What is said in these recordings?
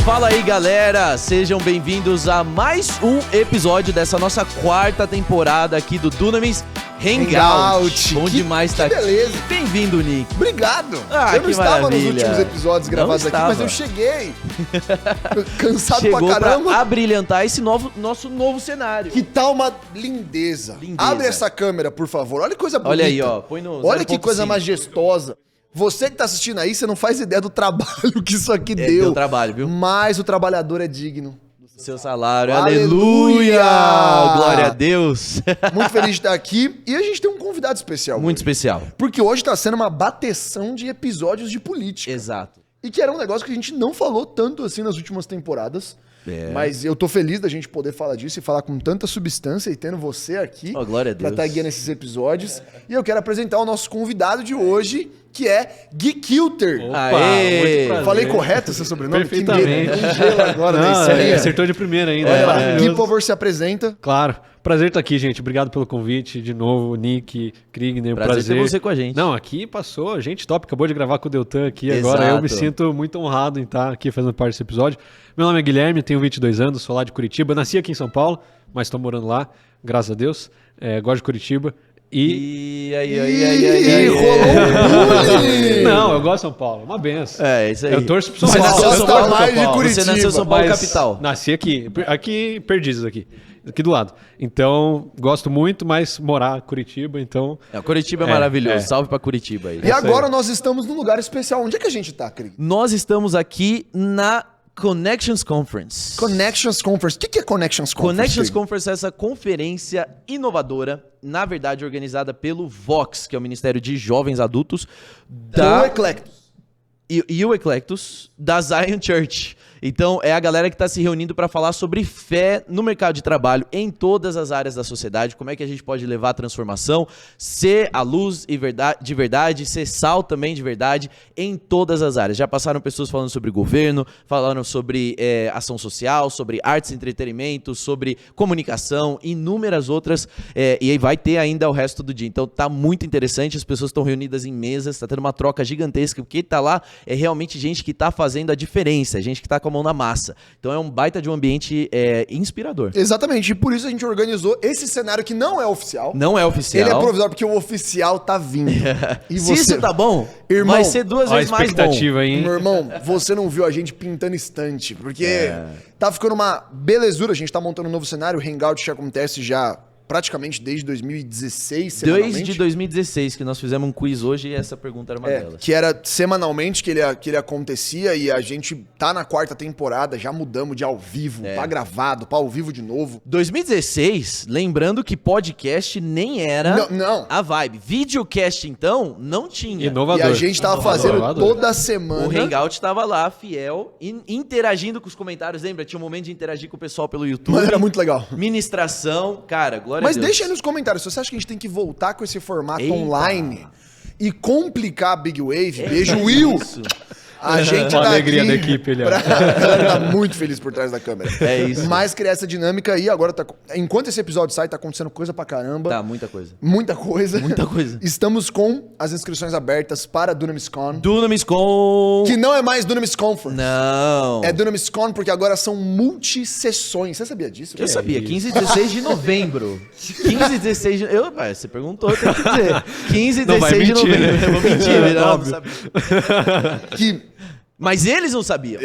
Fala aí, galera, sejam bem-vindos a mais um episódio dessa nossa quarta temporada aqui do Dunamis Hangout. Bom demais estar aqui. Beleza. Bem-vindo, Nick. Obrigado. Eu não estava nos últimos episódios gravados aqui, mas eu cheguei. Cansado Chegou pra caramba. Pra abrilhantar esse nosso novo cenário. Que tal uma lindeza? Abre essa câmera, por favor. Olha que coisa bonita. Olha aí, ó. Põe no Olha que 0.5. coisa majestosa. Você que tá assistindo aí, você não faz ideia do trabalho que isso aqui deu. Deu trabalho, viu? Mas o trabalhador é digno. Seu salário. Aleluia! Aleluia! Glória a Deus! Muito feliz de estar aqui. E a gente tem um convidado especial. Muito hoje. especial. Porque hoje tá sendo uma bateção de episódios de política. Exato. E que era um negócio que a gente não falou tanto assim nas últimas temporadas. É. Mas eu tô feliz da gente poder falar disso e falar com tanta substância e tendo você aqui Glória a pra Deus. estar guiando esses episódios. E eu quero apresentar o nosso convidado de hoje, que é Gui Kilter. Aê! Falei correto seu sobrenome? Perfeitamente. Que medo, um gelo agora Não, na estreia. acertou de primeira ainda. Olha lá, Maravilhoso. Gui, por favor, se apresenta. Claro. Prazer estar aqui, gente. Obrigado pelo convite. De novo, Nick, Krigner, Prazer ter você com a gente. Não, aqui passou gente top. Acabou de gravar com o Deltan aqui. Exato. Agora eu me sinto muito honrado em estar aqui fazendo parte desse episódio. Meu nome é Guilherme, tenho 22 anos, sou lá de Curitiba. Nasci aqui em São Paulo, mas estou morando lá, graças a Deus. Gosto de Curitiba. E aí. Rolou um bullying. Não, eu gosto de São Paulo. Uma benção. É, isso aí. Eu torço pro São Você Paulo. nasceu em Eu São tô Paulo, mais de Você nasceu em São Paulo, Mas capital. Nasci aqui Perdizes aqui do lado. Então, gosto muito, mas morar em Curitiba, então... Curitiba é maravilhoso. Salve pra Curitiba aí. E agora nós estamos num lugar especial. Onde é que a gente tá, Cris? Nós estamos aqui na Connections Conference. Connections Conference. O que é Connections Conference? Connections Cris? Conference é essa conferência inovadora, na verdade organizada pelo Vox, que é o Ministério de Jovens Adultos Do Eclectus. e o Eclectus da Zion Church. Então, é a galera que está se reunindo para falar sobre fé no mercado de trabalho em todas as áreas da sociedade, como é que a gente pode levar a transformação, ser a luz de verdade, ser sal também de verdade em todas as áreas. Já passaram pessoas falando sobre governo, falaram sobre ação social, sobre artes e entretenimento, sobre comunicação, inúmeras outras, e aí vai ter ainda o resto do dia. Então, tá muito interessante, as pessoas estão reunidas em mesas, tá tendo uma troca gigantesca, porque tá lá é realmente gente que tá fazendo a diferença, gente que tá com a mão na massa. Então é um baita de um ambiente inspirador. Exatamente, e por isso a gente organizou esse cenário que não é oficial. Não é oficial. Ele é provisório porque o oficial tá vindo. E Se isso tá bom, Irmão, vai ser duas Olha a vezes mais bom. expectativa aí, hein? Meu irmão, você não viu a gente pintando estante, porque tá ficando uma belezura. A gente tá montando um novo cenário, o Hangout já acontece já praticamente desde 2016, semanalmente. Desde 2016, que nós fizemos um quiz hoje e essa pergunta era uma delas. Que era semanalmente que ele acontecia e a gente tá na quarta temporada, já mudamos de ao vivo, pra gravado, pra ao vivo de novo. 2016, lembrando que podcast nem era Não. a vibe. Videocast, então, não tinha. Inovador. E a gente tava fazendo Inovador. toda semana. O Hangout tava lá, fiel, interagindo com os comentários. Lembra? Tinha um momento de interagir com o pessoal pelo YouTube. Mano, era muito legal. Ministração. Cara, glória Mas a Deus. deixa aí nos comentários, se você acha que a gente tem que voltar com esse formato Eita. online e complicar a Big Wave, beijo, Will! Isso. A gente Uma tá alegria aqui da equipe, ele, ó. A galera tá muito feliz por trás da câmera. É isso. Mas criar essa dinâmica aí, agora tá... Enquanto esse episódio sai, tá acontecendo coisa pra caramba. Tá, muita coisa. Muita coisa. Muita coisa. Estamos com as inscrições abertas para DunamisCon. DunamisCon. Que não é mais Dunamis Conference. Não. É DunamisCon porque agora são multi-sessões. Você sabia disso? Eu sabia, 15 e 16 de novembro. 15 e 16 de... Você perguntou, eu tenho que dizer. 15 e Não vai 16 de mentir, novembro. né? Eu vou mentir, não Óbvio. sabia. Que... Mas eles não sabiam.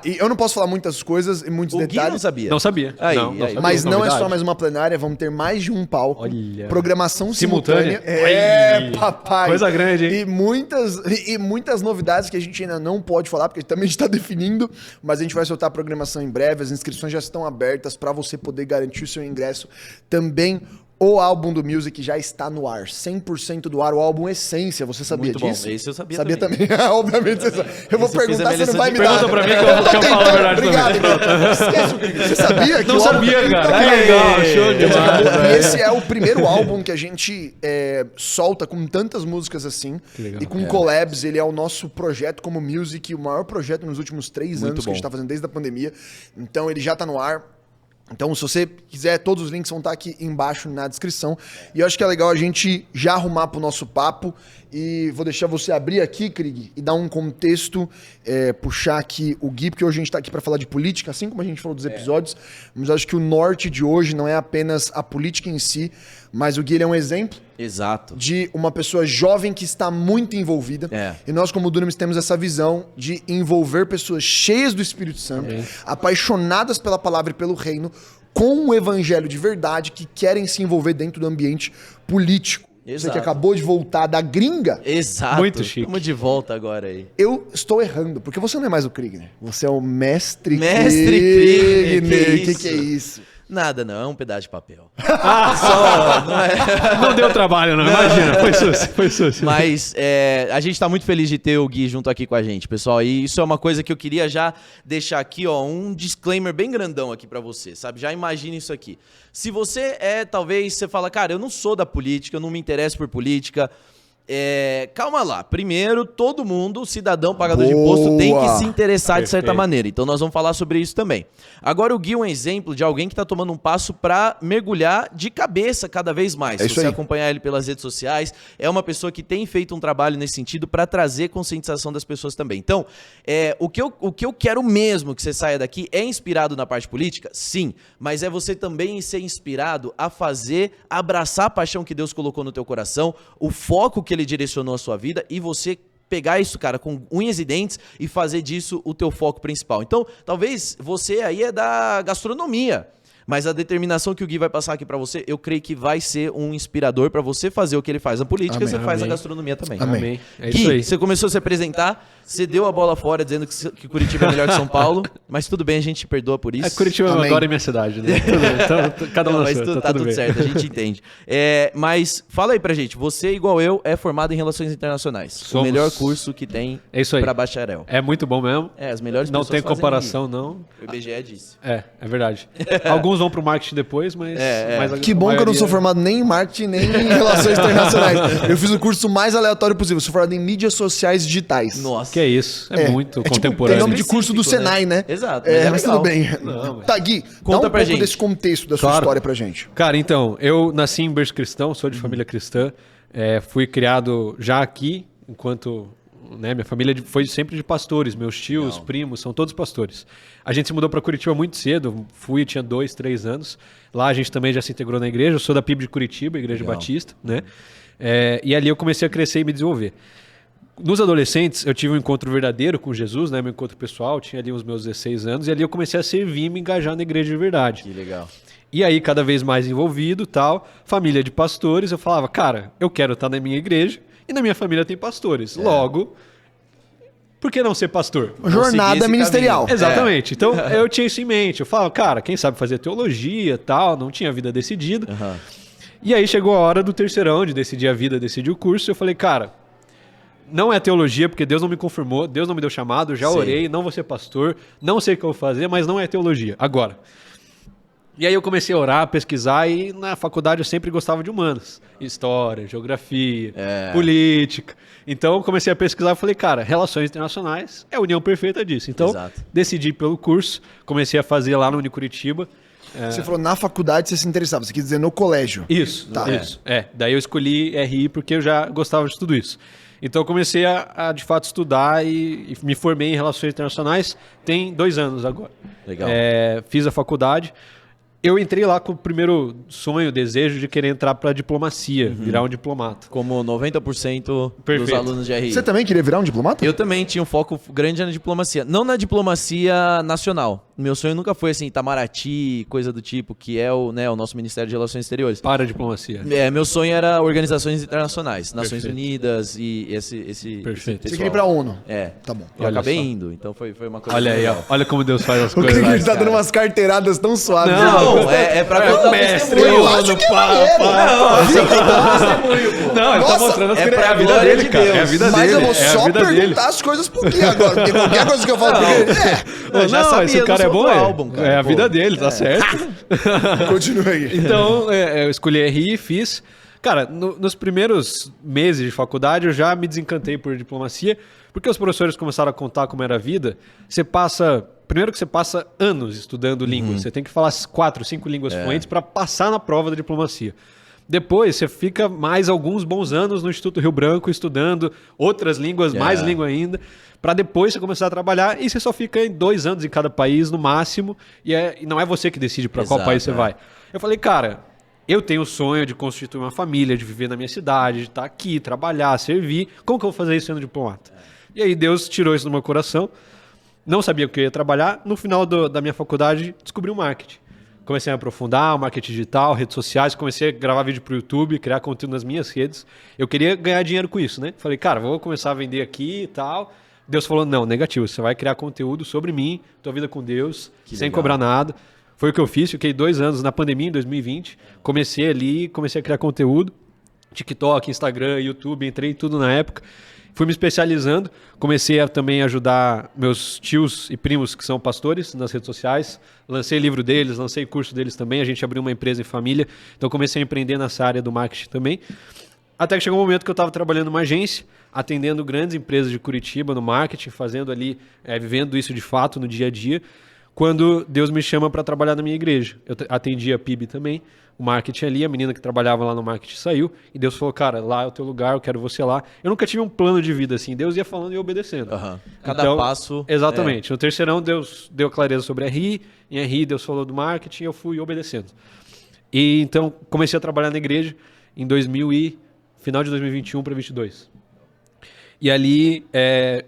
e eu não posso falar muitas coisas e muitos O Gui detalhes. não sabia. Não sabia. Aí, não, aí. sabia. Mas não é Novidade. só mais uma plenária, vamos ter mais de um palco. Olha. Programação Simultânea. simultânea. Oi. Papai. Coisa grande, hein? E muitas novidades que a gente ainda não pode falar, porque também a gente está definindo, mas a gente vai soltar a programação em breve, as inscrições já estão abertas para você poder garantir o seu ingresso. Também o álbum do Music já está no ar, 100% do ar, o álbum Essência, você sabia Muito bom. disso? Esse eu sabia Sabia também. também, obviamente você sabe. Eu vou Esse eu fiz a perguntar, você não vai me dar. Pergunta pra mim que eu falo a verdade Obrigado, também. então. Esquece o que você sabia? Que Não o álbum- sabia, cara. Então, Que legal, show demais. E esse é o primeiro álbum que a gente solta com tantas músicas assim. legal. E com collabs. Ele é o nosso projeto como Music, o maior projeto nos últimos 3 anos que a gente tá fazendo desde a pandemia. Então ele já tá no ar. Então, se você quiser, todos os links vão estar aqui embaixo na descrição. E eu acho que é legal a gente já arrumar pro nosso papo E vou deixar você abrir aqui, Krieg, e dar um contexto, puxar aqui o Gui, porque hoje a gente está aqui para falar de política, assim como a gente falou dos episódios, mas acho que o norte de hoje não é apenas a política em si, mas o Gui ele é um exemplo Exato. de uma pessoa jovem que está muito envolvida. E nós, como Dunamis, temos essa visão de envolver pessoas cheias do Espírito Santo, apaixonadas pela palavra e pelo reino, com um evangelho de verdade, que querem se envolver dentro do ambiente político. Você Exato. que acabou de voltar da gringa, Exato. Muito chique. Estamos de volta agora aí. eu estou errando, porque você não é mais o Kriegner. Você é o mestre Mestre Kriegner. Kriegner, Que é isso? Nada, não. É um pedaço de papel. Não deu trabalho, não. Imagina. Foi susto. Mas a gente tá muito feliz de ter o Gui junto aqui com a gente, pessoal. E isso é uma coisa que eu queria já deixar aqui, ó, um disclaimer bem grandão aqui pra você, sabe? Já imagine isso aqui. Se você talvez você fala, cara, eu não sou da política, eu não me interesso por política. Calma lá. Primeiro, todo mundo, cidadão, pagador de imposto, tem que se interessar de certa maneira. Então nós vamos falar sobre isso também. Agora o Gui é um exemplo de alguém que está tomando um passo para mergulhar de cabeça cada vez mais. Se você acompanhar ele pelas redes sociais, é uma pessoa que tem feito um trabalho nesse sentido para trazer conscientização das pessoas também. Então, o que eu quero mesmo que você saia daqui é inspirado na parte política? Sim. Mas é você também ser inspirado a abraçar a paixão que Deus colocou no teu coração, o foco que ele direcionou a sua vida e você pegar isso, cara, com unhas e dentes e fazer disso o teu foco principal. Então, talvez você aí é da gastronomia, mas a determinação que o Gui vai passar aqui pra você, eu creio que vai ser um inspirador pra você fazer o que ele faz na política, você faz na gastronomia também. Amém. É Gui, isso aí. você começou a se apresentar, você deu a bola fora dizendo que Curitiba é melhor que São Paulo, mas tudo bem, a gente te perdoa por isso. Curitiba agora é minha cidade, né? Então, cada um na Mas sua, tá tudo bem. certo, a gente entende. Mas fala aí pra gente, você, igual eu, é formado em Relações Internacionais. O Somos. melhor curso que tem isso aí. pra bacharel. É muito bom mesmo. As melhores Não pessoas tem fazem comparação, não. O IBGE disse. É verdade. Alguns vão pro marketing depois, mas... mas a Que bom que eu não sou maioria- formado nem em marketing, nem em relações internacionais. Eu fiz o curso mais aleatório possível. Eu sou formado em mídias sociais digitais. Nossa. Que é isso. É muito Tipo, contemporâneo. tem nome de curso do Específico, Senai, né? Exato, Mas legal. tudo bem. Não, mas- Tá, Gui, Conta dá um pra pouco gente. desse contexto da sua Claro. história pra gente. Cara, então, eu nasci em berço cristão, sou de família cristã, fui criado já aqui, enquanto minha família foi sempre de pastores, meus tios, primos, são todos pastores. A gente se mudou para Curitiba muito cedo, tinha 2, 3 anos. Lá a gente também já se integrou na igreja, eu sou da PIB de Curitiba, Igreja Batista, né? E ali eu comecei a crescer e me desenvolver. Nos adolescentes, eu tive um encontro verdadeiro com Jesus, né? Meu encontro pessoal, tinha ali uns meus 16 anos, e ali eu comecei a servir e me engajar na igreja de verdade. Que legal. E aí, cada vez mais envolvido, tal, família de pastores, eu falava, cara, eu quero estar na minha igreja e na minha família tem pastores. Logo, por que não ser pastor? Jornada esse ministerial. caminho. Exatamente. Então, eu tinha isso em mente. Eu falava, cara, quem sabe fazer teologia, tal, não tinha vida decidida. E aí chegou a hora do terceirão, de decidir a vida, decidir o curso, eu falei, cara, não é teologia, porque Deus não me confirmou, Deus não me deu chamado, já Sim. orei, não vou ser pastor, não sei o que eu vou fazer, mas não é teologia. Agora. E aí eu comecei a orar, pesquisar, e na faculdade eu sempre gostava de humanas. História, geografia, política. Então eu comecei a pesquisar e falei, cara, relações internacionais é a união perfeita disso. Então Exato. decidi pelo curso, comecei a fazer lá no Unicuritiba. Você falou na faculdade você se interessava, você quis dizer no colégio. Isso, Tá. isso. Daí eu escolhi RI porque eu já gostava de tudo isso. Então eu comecei a de fato estudar e me formei em Relações Internacionais tem 2 anos agora. Legal. Fiz a faculdade. Eu entrei lá com o primeiro sonho, desejo de querer entrar para diplomacia, virar um diplomata. Como 90% dos Perfeito. alunos de RI. Você também queria virar um diplomata? Eu também tinha um foco grande na diplomacia. Não na diplomacia nacional. Meu sonho nunca foi assim, Itamaraty, coisa do tipo, que é o nosso Ministério de Relações Exteriores. Para a diplomacia. Meu sonho era organizações internacionais, Nações Perfeito. Unidas e esse Perfeito. Você pessoal. queria ir pra ONU. Tá bom. Eu Olha acabei só. indo, então foi uma coisa Olha aí, legal. ó. Olha como Deus faz as O coisas. Krieger tá cara. dando umas carteiradas tão suaves. Não, é pra contar o testemunho. Eu acho que é maneiro. Não, ele tá Nossa, mostrando as é coisas. pra É a vida glória dele, de cara. Deus. É a vida Mas dele. eu vou é a só vida perguntar dele. as coisas pro Gui agora. Porque qualquer coisa que eu falo pro Gui. Eu já sabia esse do cara é som bom, do é. álbum, cara, É a pô. vida dele, tá certo. Continua aí. Então, eu escolhi RI e fiz. Cara, nos primeiros meses de faculdade eu já me desencantei por diplomacia, porque os professores começaram a contar como era a vida. Primeiro que você passa anos estudando línguas. Você tem que falar 4, 5 línguas fluentes para passar na prova da diplomacia. Depois você fica mais alguns bons anos no Instituto Rio Branco estudando outras línguas, mais língua ainda, para depois você começar a trabalhar e você só fica em 2 anos em cada país no máximo e não é você que decide para qual país você vai. Eu falei, cara, eu tenho o sonho de constituir uma família, de viver na minha cidade, de estar aqui, trabalhar, servir. Como que eu vou fazer isso sendo diplomata? E aí Deus tirou isso do meu coração. Não sabia o que eu ia trabalhar. No final da minha faculdade, descobri o marketing. Comecei a aprofundar o marketing digital, redes sociais, comecei a gravar vídeo para o YouTube, criar conteúdo nas minhas redes. Eu queria ganhar dinheiro com isso, né? Falei, cara, vou começar a vender aqui e tal. Deus falou, não, negativo, você vai criar conteúdo sobre mim, tua vida com Deus, sem cobrar nada. Foi o que eu fiz, fiquei 2 anos na pandemia, em 2020. Comecei a criar conteúdo, TikTok, Instagram, YouTube, entrei tudo na época. Fui me especializando, comecei a também ajudar meus tios e primos que são pastores nas redes sociais. Lancei livro deles, lancei curso deles também. A gente abriu uma empresa em família, então comecei a empreender nessa área do marketing também. Até que chegou um momento que eu estava trabalhando numa agência, atendendo grandes empresas de Curitiba no marketing, fazendo ali, vivendo isso de fato no dia a dia, quando Deus me chama para trabalhar na minha igreja. Eu atendi a PIB também, o marketing ali, a menina que trabalhava lá no marketing saiu, e Deus falou, cara, lá é o teu lugar, eu quero você lá. Eu nunca tive um plano de vida assim, Deus ia falando e eu obedecendo. Cada passo... Exatamente. No terceirão, Deus deu clareza sobre RI, em RI Deus falou do marketing, eu fui obedecendo. E então, comecei a trabalhar na igreja em final de 2021 para 2022. E ali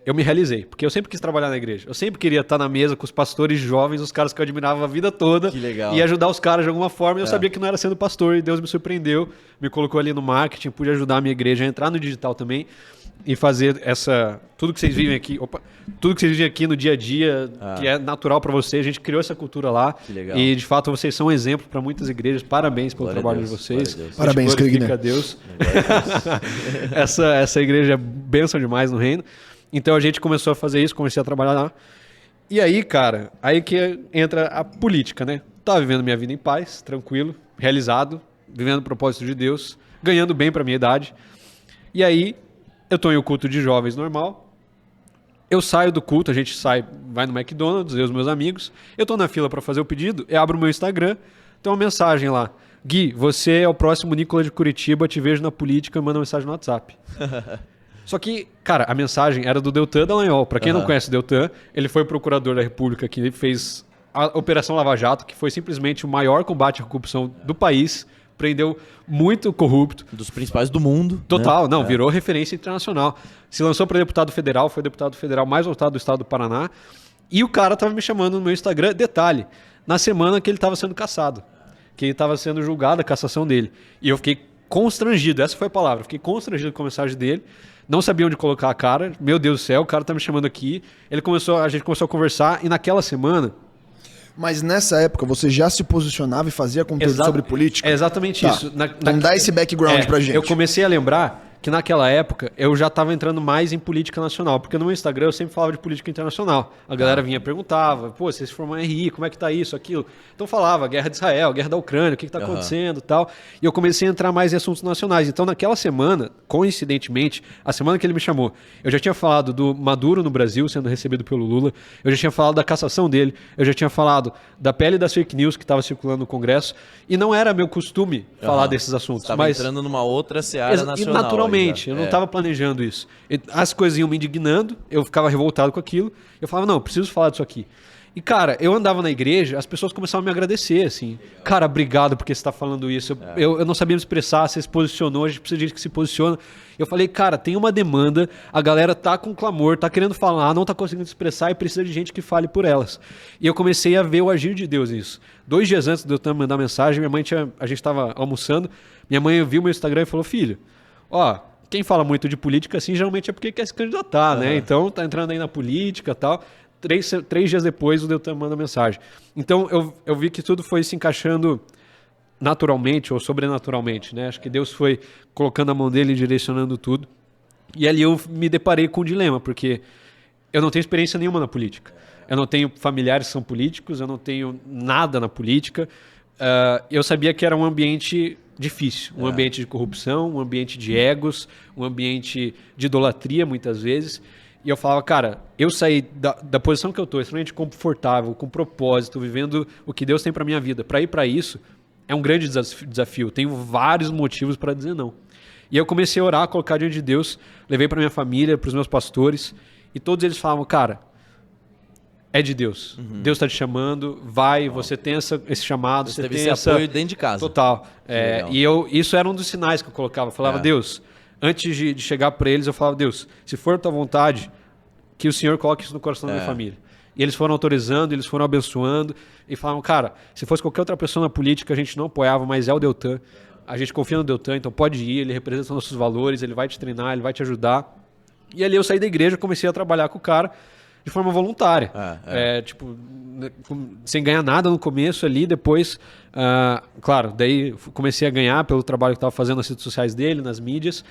eu me realizei, porque eu sempre quis trabalhar na igreja. Eu sempre queria estar na mesa com os pastores jovens, os caras que eu admirava a vida toda. Que legal. E ajudar os caras de alguma forma. E eu sabia que não era sendo pastor. E Deus me surpreendeu, me colocou ali no marketing, pude ajudar a minha igreja a entrar no digital também. E fazer tudo que vocês vivem aqui, tudo que vocês vivem aqui no dia a dia, que é natural para vocês, a gente criou essa cultura lá. Que legal. E de fato vocês são um exemplo para muitas igrejas. Parabéns pelo trabalho de vocês. Parabéns, glorifica a Deus. essa igreja é bênção demais no reino. Então a gente começou a fazer isso, comecei a trabalhar lá. E aí, cara, aí que entra a política, né? Tava vivendo minha vida em paz, tranquilo, realizado, vivendo o propósito de Deus, ganhando bem para minha idade. E aí eu tô em um culto de jovens normal. Eu saio do culto, a gente vai no McDonald's, eu e os meus amigos. Eu tô na fila para fazer o pedido, eu abro o meu Instagram, tem uma mensagem lá. Gui, você é o próximo Nicolas de Curitiba, te vejo na política, manda uma mensagem no WhatsApp. Só que, cara, a mensagem era do Deltan Dallagnol. Para quem não conhece o Deltan, ele foi procurador da República que fez a Operação Lava Jato, que foi simplesmente o maior combate à corrupção do país. Prendeu muito corrupto. Dos principais do mundo. Total, né? Virou referência internacional. Se lançou para deputado federal, foi o deputado federal mais votado do estado do Paraná. E o cara tava me chamando no meu Instagram, detalhe, na semana que ele estava sendo cassado. Que ele estava sendo julgado, a cassação dele. E eu fiquei constrangido, essa foi a palavra, fiquei constrangido com a mensagem dele. Não sabia onde colocar a cara. Meu Deus do céu, o cara tá me chamando aqui. A gente começou a conversar e naquela semana... Mas nessa época você já se posicionava e fazia conteúdo sobre política? É exatamente isso. Então dá esse background pra gente. Eu comecei a lembrar que naquela época eu já estava entrando mais em política nacional, porque no meu Instagram eu sempre falava de política internacional. A galera vinha e perguntava, pô, você se formou em RI, como é que tá isso, aquilo? Então falava, guerra de Israel, guerra da Ucrânia, o que tá acontecendo e tal. E eu comecei a entrar mais em assuntos nacionais. Então naquela semana, coincidentemente, a semana que ele me chamou, eu já tinha falado do Maduro no Brasil sendo recebido pelo Lula, eu já tinha falado da cassação dele, eu já tinha falado da pele das fake news que estava circulando no Congresso, e não era meu costume falar desses assuntos. Estava entrando numa outra seara nacional. Naturalmente. Eu não estava planejando isso. As coisas iam me indignando, eu ficava revoltado com aquilo. Eu falava, não, preciso falar disso aqui. E, cara, eu andava na igreja, as pessoas começavam a me agradecer, assim. Cara, obrigado porque você está falando isso. Eu não sabia me expressar, você se posicionou, a gente precisa de gente que se posiciona. Eu falei, cara, tem uma demanda, a galera tá com clamor, tá querendo falar, não tá conseguindo se expressar e precisa de gente que fale por elas. E eu comecei a ver o agir de Deus nisso. 2 dias antes de eu mandar mensagem, a gente estava almoçando, minha mãe viu meu Instagram e falou, filho, ó, quem fala muito de política assim, geralmente é porque quer se candidatar, né? Então tá entrando aí na política e tal. 3 dias depois o Deltan manda mensagem. Então eu vi que tudo foi se encaixando naturalmente ou sobrenaturalmente, né? Acho que Deus foi colocando a mão dele e direcionando tudo. E ali eu me deparei com um dilema, porque eu não tenho experiência nenhuma na política. Eu não tenho familiares que são políticos, eu não tenho nada na política. Eu sabia que era um ambiente difícil, um ambiente de corrupção, um ambiente de egos, um ambiente de idolatria muitas vezes. E eu falava, cara, eu saí da posição que eu estou, extremamente confortável, com propósito, vivendo o que Deus tem para minha vida. Para ir para isso, é um grande desafio. Tenho vários motivos para dizer não. E aí eu comecei a orar, colocar diante de Deus, levei para minha família, para os meus pastores, e todos eles falavam, cara, é de Deus. Deus está te chamando, vai, você tem esse chamado, você teve tem esse apoio dentro de casa. Total. Isso era um dos sinais que eu colocava. Eu falava, Deus, antes de chegar para eles, eu falava, Deus, se for a tua vontade, que o Senhor coloque isso no coração da minha família. E eles foram autorizando, eles foram abençoando, e falavam, cara, se fosse qualquer outra pessoa na política, a gente não apoiava, mas é o Deltan. A gente confia no Deltan, então pode ir, ele representa nossos valores, ele vai te treinar, ele vai te ajudar. E ali eu saí da igreja, comecei a trabalhar com o cara de forma voluntária. Tipo, sem ganhar nada no começo ali, depois, claro, daí comecei a ganhar pelo trabalho que estava fazendo nas redes sociais dele, nas mídias.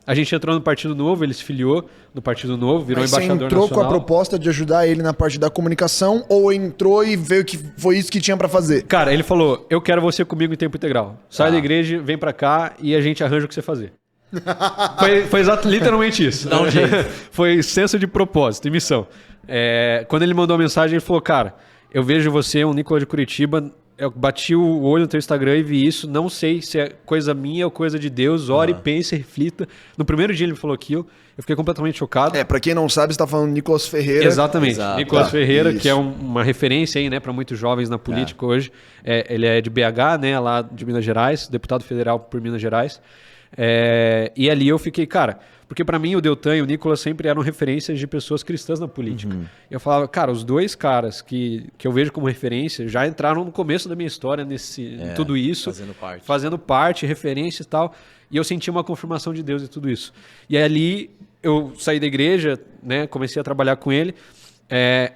A gente entrou no Partido Novo, ele se filiou no Partido Novo, virou embaixador nacional. Você entrou com a proposta de ajudar ele na parte da comunicação ou entrou e veio que foi isso que tinha pra fazer? Cara, ele falou, eu quero você comigo em tempo integral. Sai da igreja, vem pra cá e a gente arranja o que você fazer. Foi literalmente isso. Dá um jeito. Foi senso de propósito e missão. Quando ele mandou a mensagem, ele falou, cara, eu vejo você, um Nicolas de Curitiba, eu bati o olho no teu Instagram e vi isso, não sei se é coisa minha ou coisa de Deus, ore, pense, reflita. No primeiro dia ele me falou aquilo, eu fiquei completamente chocado. Pra quem não sabe, você tá falando Nicolas Ferreira. Exatamente, Exato. Nicolas Ferreira, Isso. que é uma referência aí, né, para muitos jovens na política hoje. Ele é de BH, né, lá de Minas Gerais, deputado federal por Minas Gerais. E ali eu fiquei, cara, porque para mim o Deltan e o Nicolas sempre eram referências de pessoas cristãs na política. Eu falava, cara, os dois caras que eu vejo como referência já entraram no começo da minha história em tudo isso, fazendo parte, referência e tal, e eu senti uma confirmação de Deus e tudo isso. E ali eu saí da igreja, né, comecei a trabalhar com ele.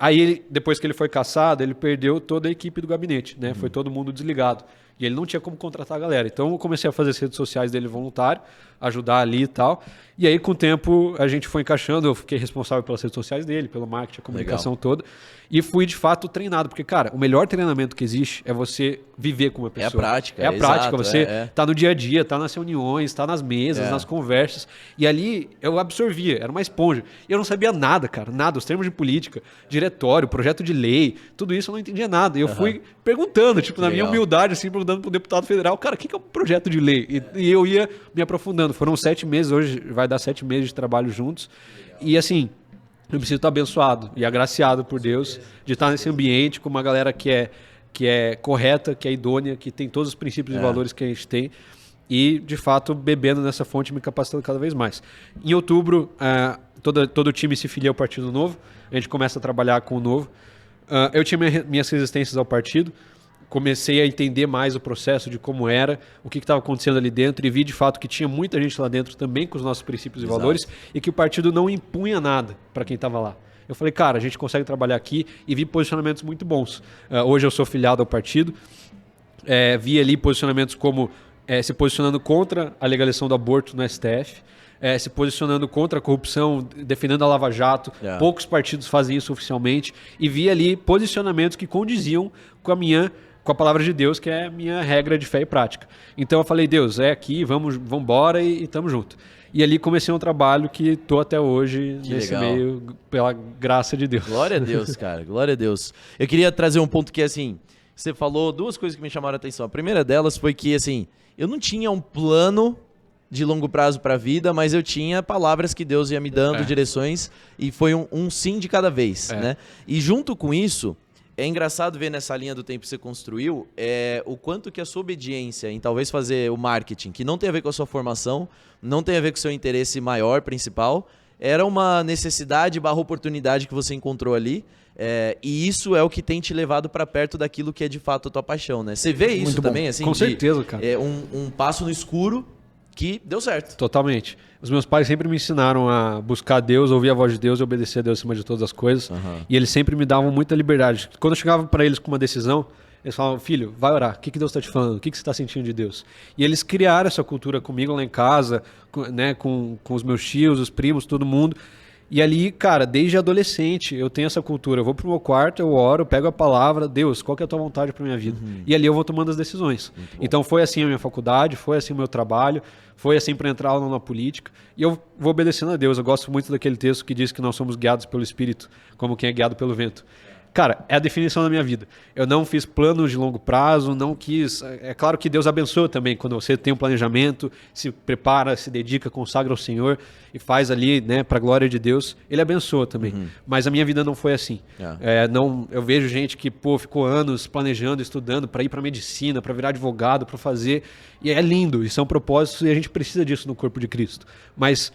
Aí depois que ele foi cassado, ele perdeu toda a equipe do gabinete, né? Foi todo mundo desligado. E ele não tinha como contratar a galera. Então eu comecei a fazer as redes sociais dele voluntário, ajudar ali e tal. E aí com o tempo a gente foi encaixando, eu fiquei responsável pelas redes sociais dele, pelo marketing, a comunicação toda. E fui de fato treinado, porque cara, o melhor treinamento que existe é você viver com uma pessoa. É a prática. É a prática, exato, você tá no dia a dia, tá nas reuniões, tá nas mesas, nas conversas. E ali eu absorvia, era uma esponja. E eu não sabia nada, cara, nada. Os termos de política, diretório, projeto de lei, tudo isso eu não entendia nada. E eu fui perguntando, tipo, na minha humildade, assim, perguntando pro deputado federal, cara, o que é um projeto de lei? E eu ia me aprofundando. Foram 7 meses, hoje vai dar 7 meses de trabalho juntos. E assim, eu me sinto abençoado e agraciado por Deus de estar nesse ambiente com uma galera que é correta, que é idônea, que tem todos os princípios e valores que a gente tem e, de fato, bebendo nessa fonte e me capacitando cada vez mais. Em outubro, todo o time se filia ao Partido Novo, a gente começa a trabalhar com o Novo. Eu tinha minhas resistências ao partido, comecei a entender mais o processo de como era, o que estava acontecendo ali dentro e vi de fato que tinha muita gente lá dentro também com os nossos princípios e valores e que o partido não impunha nada para quem estava lá. Eu falei, cara, a gente consegue trabalhar aqui e vi posicionamentos muito bons. Hoje eu sou filiado ao partido, vi ali posicionamentos como se posicionando contra a legalização do aborto no STF, se posicionando contra a corrupção, defendendo a Lava Jato. Poucos partidos fazem isso oficialmente e vi ali posicionamentos que condiziam com a palavra de Deus, que é a minha regra de fé e prática. Então eu falei, Deus, é aqui, vamos embora e tamo junto. E ali comecei um trabalho que tô até hoje nesse meio, pela graça de Deus. Glória a Deus, cara, glória a Deus. Eu queria trazer um ponto que, assim, você falou 2 coisas que me chamaram a atenção. A primeira delas foi que, assim, eu não tinha um plano de longo prazo para a vida, mas eu tinha palavras que Deus ia me dando, direções, e foi um sim de cada vez, né? E junto com isso, é engraçado ver nessa linha do tempo que você construiu o quanto que a sua obediência em talvez fazer o marketing, que não tem a ver com a sua formação, não tem a ver com o seu interesse maior, principal, era uma necessidade / oportunidade que você encontrou ali. E isso é o que tem te levado para perto daquilo que é de fato a tua paixão, né? Você vê isso Muito também, bom. assim? Com certeza, cara. Um passo no escuro que deu certo. Totalmente. Os meus pais sempre me ensinaram a buscar Deus, ouvir a voz de Deus e obedecer a Deus acima de todas as coisas. E eles sempre me davam muita liberdade. Quando eu chegava para eles com uma decisão, eles falavam, filho, vai orar. O que Deus está te falando? O que você está sentindo de Deus? E eles criaram essa cultura comigo lá em casa, né, com os meus tios, os primos, todo mundo. E ali, cara, desde adolescente, eu tenho essa cultura. Eu vou pro meu quarto, eu oro, eu pego a palavra, Deus, qual que é a tua vontade pra minha vida? E ali eu vou tomando as decisões. Então foi assim a minha faculdade, foi assim o meu trabalho, foi assim para entrar ou não na política. E eu vou obedecendo a Deus. Eu gosto muito daquele texto que diz que nós somos guiados pelo Espírito, como quem é guiado pelo vento. Cara, é a definição da minha vida. Eu não fiz planos de longo prazo, não quis... É claro que Deus abençoa também quando você tem um planejamento, se prepara, se dedica, consagra ao Senhor e faz ali, né, para a glória de Deus. Ele abençoa também. Mas a minha vida não foi assim. Não, eu vejo gente que, ficou anos planejando, estudando para ir para medicina, para virar advogado, para fazer. E é lindo, e são propósitos e a gente precisa disso no corpo de Cristo. Mas...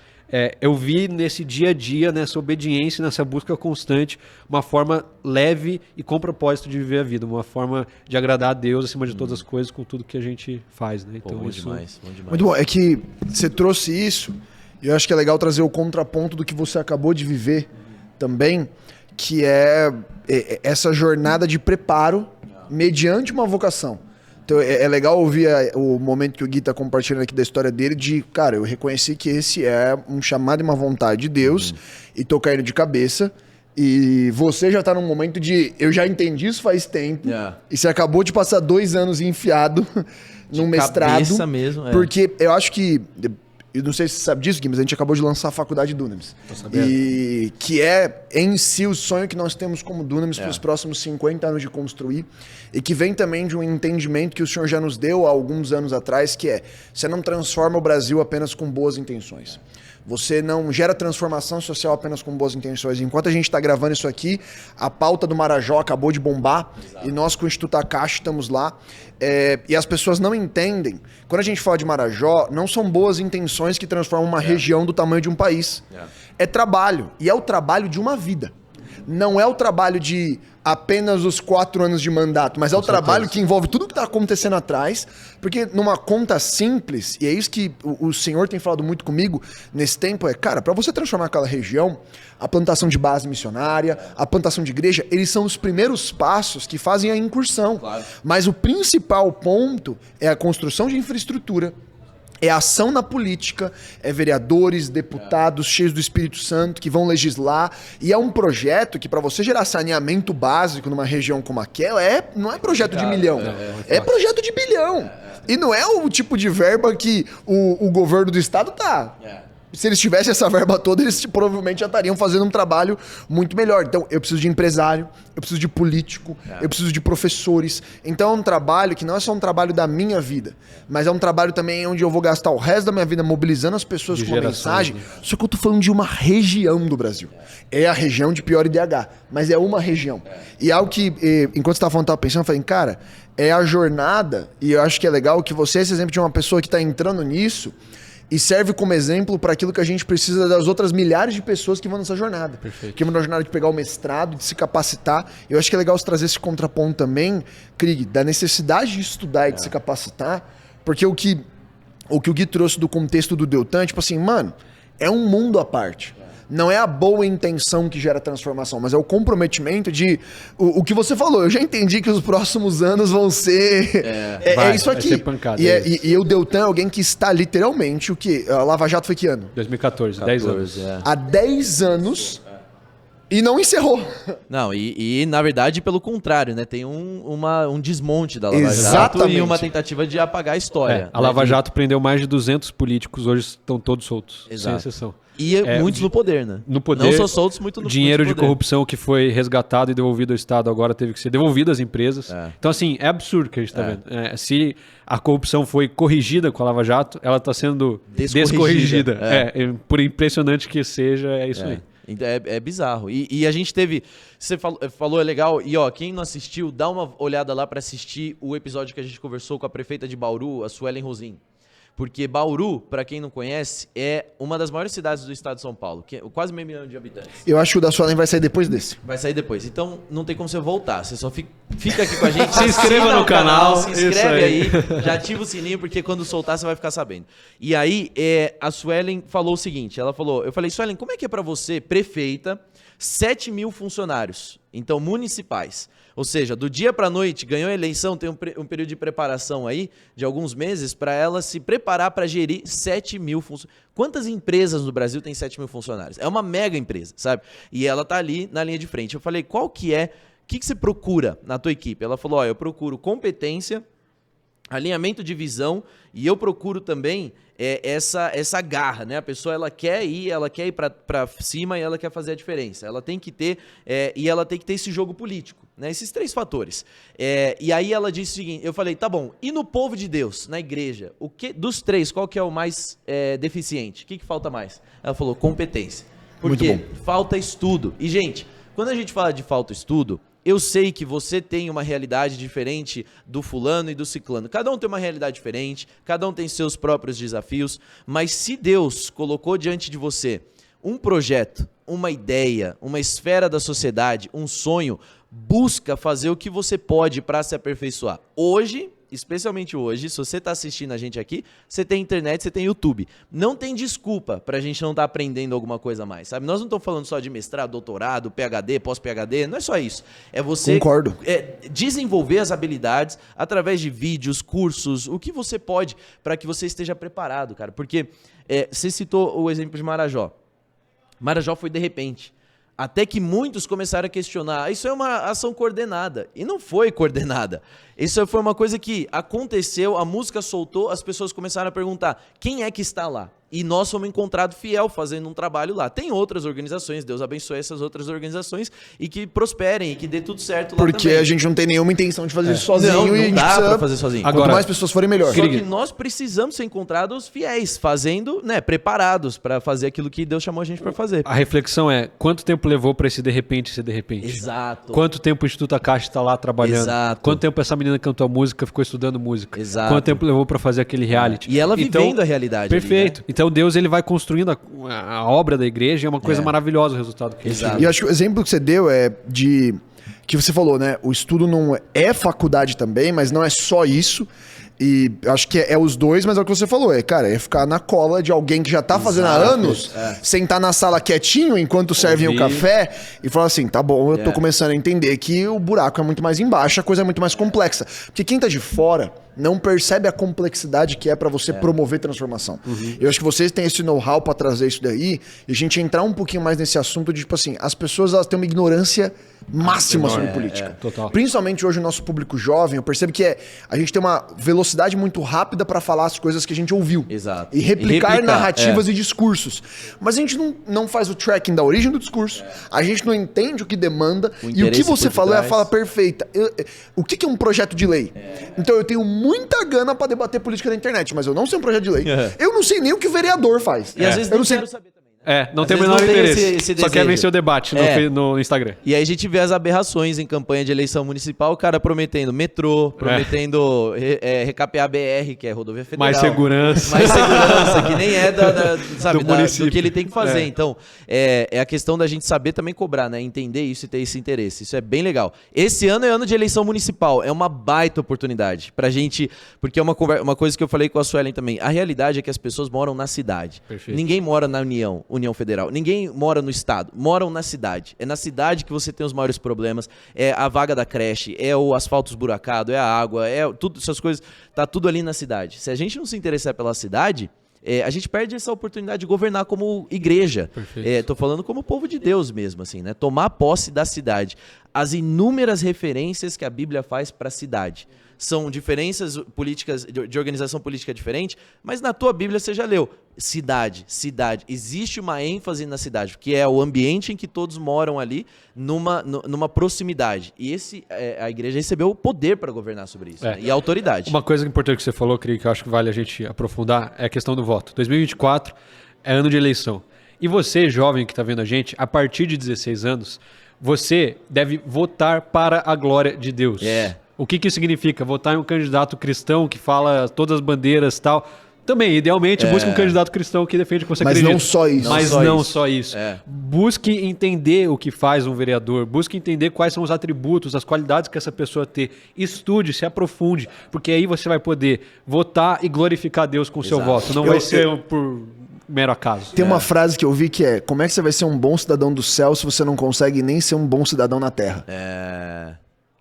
eu vi nesse dia a dia, nessa obediência, nessa busca constante, uma forma leve e com propósito de viver a vida, uma forma de agradar a Deus acima de todas as coisas com tudo que a gente faz, né? Então, bom isso... demais, bom demais. Muito bom. É que você trouxe isso, e eu acho que é legal trazer o contraponto do que você acabou de viver também, que é essa jornada de preparo mediante uma vocação. Então é legal ouvir o momento que o Gui tá compartilhando aqui da história dele de, cara, eu reconheci que esse é um chamado e uma vontade de Deus e tô caindo de cabeça. E você já tá num momento de, eu já entendi isso faz tempo e você acabou de passar 2 anos enfiado num mestrado. Cabeça mesmo, Porque eu acho que... Eu não sei se você sabe disso, Gui, mas a gente acabou de lançar a faculdade Dunamis. Tô sabendo. E que é, em si, o sonho que nós temos como Dunamis para os próximos 50 anos de construir. E que vem também de um entendimento que o senhor já nos deu há alguns anos atrás, que é, você não transforma o Brasil apenas com boas intenções. Você não gera transformação social apenas com boas intenções. Enquanto a gente está gravando isso aqui, a pauta do Marajó acabou de bombar. Exato. E nós com o Instituto Akashi estamos lá. E as pessoas não entendem. Quando a gente fala de Marajó, não são boas intenções que transformam uma região do tamanho de um país. É trabalho. E é o trabalho de uma vida. Não é o trabalho de apenas os 4 anos de mandato, mas é o trabalho que envolve tudo que está acontecendo atrás, porque numa conta simples, e é isso que o senhor tem falado muito comigo nesse tempo, cara, para você transformar aquela região, a plantação de base missionária, a plantação de igreja, eles são os primeiros passos que fazem a incursão. Claro. Mas o principal ponto é a construção de infraestrutura, é ação na política, é vereadores, deputados cheios do Espírito Santo que vão legislar, e é um projeto que para você gerar saneamento básico numa região como aquela, não é projeto de milhão, é projeto de bilhão. E não é o tipo de verba que o governo do estado tá. Se eles tivessem essa verba toda, eles provavelmente já estariam fazendo um trabalho muito melhor. Então, eu preciso de empresário, eu preciso de político, eu preciso de professores. Então, é um trabalho que não é só um trabalho da minha vida, mas é um trabalho também onde eu vou gastar o resto da minha vida mobilizando as pessoas com uma mensagem. Só que eu tô falando de uma região do Brasil. É a região de pior IDH, mas é uma região. E algo que, enquanto você estava falando, eu estava pensando, eu falei, cara, é a jornada, e eu acho que é legal que você é esse exemplo de uma pessoa que está entrando nisso, e serve como exemplo para aquilo que a gente precisa das outras milhares de pessoas que vão nessa jornada. Perfeito. Que vão na jornada de pegar o mestrado, de se capacitar. Eu acho que é legal você trazer esse contraponto também, Krieg, da necessidade de estudar e de se capacitar, porque o que o Gui trouxe do contexto do Deltan, tipo assim, mano, é um mundo à parte. Não é a boa intenção que gera transformação, mas é o comprometimento de... O que você falou, eu já entendi que os próximos anos vão ser... isso aqui. Vai ser pancada, e o Deltan é alguém que está literalmente... O quê? A Lava Jato foi que ano? 2014, 10 anos. Há 10 anos... E não encerrou. Não, e na verdade, pelo contrário, né? Tem um desmonte da Lava Exatamente. Jato e uma tentativa de apagar a história. A Lava Jato prendeu mais de 200 políticos, hoje estão todos soltos, Exato. sem exceção. E muitos no poder, né? No poder, não só soltos, muito no dinheiro muito de corrupção que foi resgatado e devolvido ao Estado agora teve que ser devolvido às empresas. Então, assim, é absurdo o que a gente está vendo. Se a corrupção foi corrigida com a Lava Jato, ela está sendo descorrigida. Por impressionante que seja, é isso aí. É bizarro. E a gente teve... Você falou, é legal. E ó, quem não assistiu, dá uma olhada lá para assistir o episódio que a gente conversou com a prefeita de Bauru, a Suelen Rosim. Porque Bauru, para quem não conhece, é uma das maiores cidades do estado de São Paulo, que é quase 500 milhões de habitantes. Eu acho que o da Suelen vai sair depois desse. Vai sair depois. Então não tem como você voltar. Você só fica aqui com a gente. Se inscreva no canal. Se inscreve aí. Já ativa o sininho, porque quando soltar você vai ficar sabendo. E aí, a Suelen falou o seguinte. Ela falou, eu falei, Suelen, como é que é para você, prefeita, 7 mil funcionários, então municipais? Ou seja, do dia para a noite, ganhou a eleição, tem um período de preparação aí, de alguns meses, para ela se preparar para gerir 7 mil funcionários. Quantas empresas no Brasil tem 7 mil funcionários? É uma mega empresa, sabe? E ela tá ali na linha de frente. Eu falei, qual que é, o que você procura na tua equipe? Ela falou, eu procuro competência, Alinhamento de visão, e eu procuro também essa garra, né? A pessoa ela quer ir para cima e ela quer fazer a diferença. Ela tem que ter e ela tem que ter esse jogo político, né? Esses 3 fatores. E aí ela disse o seguinte, eu falei, tá bom, e no povo de Deus, na igreja, dos 3, qual que é o mais deficiente? O que falta mais? Ela falou, competência. Por quê? Falta estudo. E, gente, quando a gente fala de falta estudo, eu sei que você tem uma realidade diferente do fulano e do ciclano. Cada um tem uma realidade diferente, cada um tem seus próprios desafios, mas se Deus colocou diante de você um projeto, uma ideia, uma esfera da sociedade, um sonho, busca fazer o que você pode para se aperfeiçoar. Hoje, especialmente hoje, se você está assistindo a gente aqui, você tem internet, você tem YouTube. Não tem desculpa para a gente não estar aprendendo alguma coisa a mais, sabe? Nós não estamos falando só de mestrado, doutorado, PhD, pós-PhD, não é só isso. É você desenvolver as habilidades através de vídeos, cursos, o que você pode para que você esteja preparado, cara. Porque você citou o exemplo de Marajó. Marajó foi de repente. Até que muitos começaram a questionar, isso é uma ação coordenada. E não foi coordenada. Isso foi uma coisa que aconteceu, a música soltou, as pessoas começaram a perguntar, quem é que está lá? E nós fomos encontrados fiel fazendo um trabalho lá. Tem outras organizações, Deus abençoe essas outras organizações e que prosperem e que dê tudo certo lá Porque também. a gente não tem nenhuma intenção de fazer isso sozinho. Não e a gente dá precisa pra fazer sozinho. Quanto mais pessoas forem, melhor. Só que nós precisamos ser encontrados fiéis, fazendo, né, preparados para fazer aquilo que Deus chamou a gente para fazer. A reflexão é, quanto tempo levou para esse de repente ser de repente? Exato. Quanto tempo o Instituto Akashi está lá trabalhando? Exato. Quanto tempo essa menina cantou a música, ficou estudando música? Exato. Quanto tempo levou para fazer aquele reality? E ela vivendo a realidade. Perfeito. Ali, né? Então Deus ele vai construindo a obra da igreja, é uma coisa maravilhosa o resultado que ele Exato. tem. E acho que o exemplo que você deu é de... que você falou, né? O estudo não é faculdade também, mas não é só isso. E acho que é os dois, mas é o que você falou. Cara, é ficar na cola de alguém que já tá fazendo há anos, sentar na sala quietinho enquanto servem o café e falar assim, tá bom, eu tô começando a entender que o buraco é muito mais embaixo, a coisa é muito mais complexa. Porque quem tá de fora não percebe a complexidade que é pra você promover transformação. Eu acho que vocês têm esse know-how pra trazer isso daí e a gente entrar um pouquinho mais nesse assunto de, tipo assim, as pessoas elas têm uma ignorância máxima sobre política. Total. Principalmente hoje o nosso público jovem, eu percebo que a gente tem uma velocidade muito rápida pra falar as coisas que a gente ouviu. Exato. E replicar narrativas e discursos. Mas a gente não faz o tracking da origem do discurso, a gente não entende o que demanda, e o que você falou é a fala perfeita. O que é um projeto de lei? Então eu tenho muita gana pra debater política na internet, mas eu não sei um projeto de lei. Eu não sei nem o que o vereador faz. E às vezes eu não não sei. quero saber também. Não Às tem o vezes menor não tem interesse. esse Só quer desejo. vencer o debate no Instagram. E aí a gente vê as aberrações em campanha de eleição municipal, o cara prometendo metrô, prometendo recapear a BR, que é rodovia federal. Mais segurança. Mais segurança, que nem é do que ele tem que fazer. Então, é a questão da gente saber também cobrar, né? Entender isso e ter esse interesse. Isso é bem legal. Esse ano é ano de eleição municipal. É uma baita oportunidade pra gente... Porque é uma coisa que eu falei com a Suelen também. A realidade é que as pessoas moram na cidade. Perfeito. Ninguém mora na União Federal. Ninguém mora no estado. Moram na cidade. É na cidade que você tem os maiores problemas. É a vaga da creche, é o asfalto esburacado, é a água, é tudo essas coisas. Tá tudo ali na cidade. Se a gente não se interessar pela cidade... a gente perde essa oportunidade de governar como igreja. Tô falando como povo de Deus mesmo, assim, né? Tomar posse da cidade. As inúmeras referências que a Bíblia faz para a cidade. São diferenças políticas, de organização política diferente, mas na tua Bíblia você já leu. Cidade. Existe uma ênfase na cidade, que é o ambiente em que todos moram ali, numa proximidade. E a igreja recebeu o poder para governar sobre isso, né? E a autoridade. Uma coisa importante que você falou, que eu acho que vale a gente aprofundar, é a questão do voto. 2024 é ano de eleição. E você, jovem que está vendo a gente, a partir de 16 anos, você deve votar para a glória de Deus. O que isso significa? Votar em um candidato cristão que fala todas as bandeiras e tal. Também, idealmente, busque um candidato cristão que defende o que você acredita. Mas não só isso. Mas não só isso. Busque entender o que faz um vereador. Busque entender quais são os atributos, as qualidades que essa pessoa tem. Estude, se aprofunde, porque aí você vai poder votar e glorificar Deus com o seu voto. Não vai ser por mero acaso. Tem uma frase que eu vi que é: como é que você vai ser um bom cidadão do céu se você não consegue nem ser um bom cidadão na terra?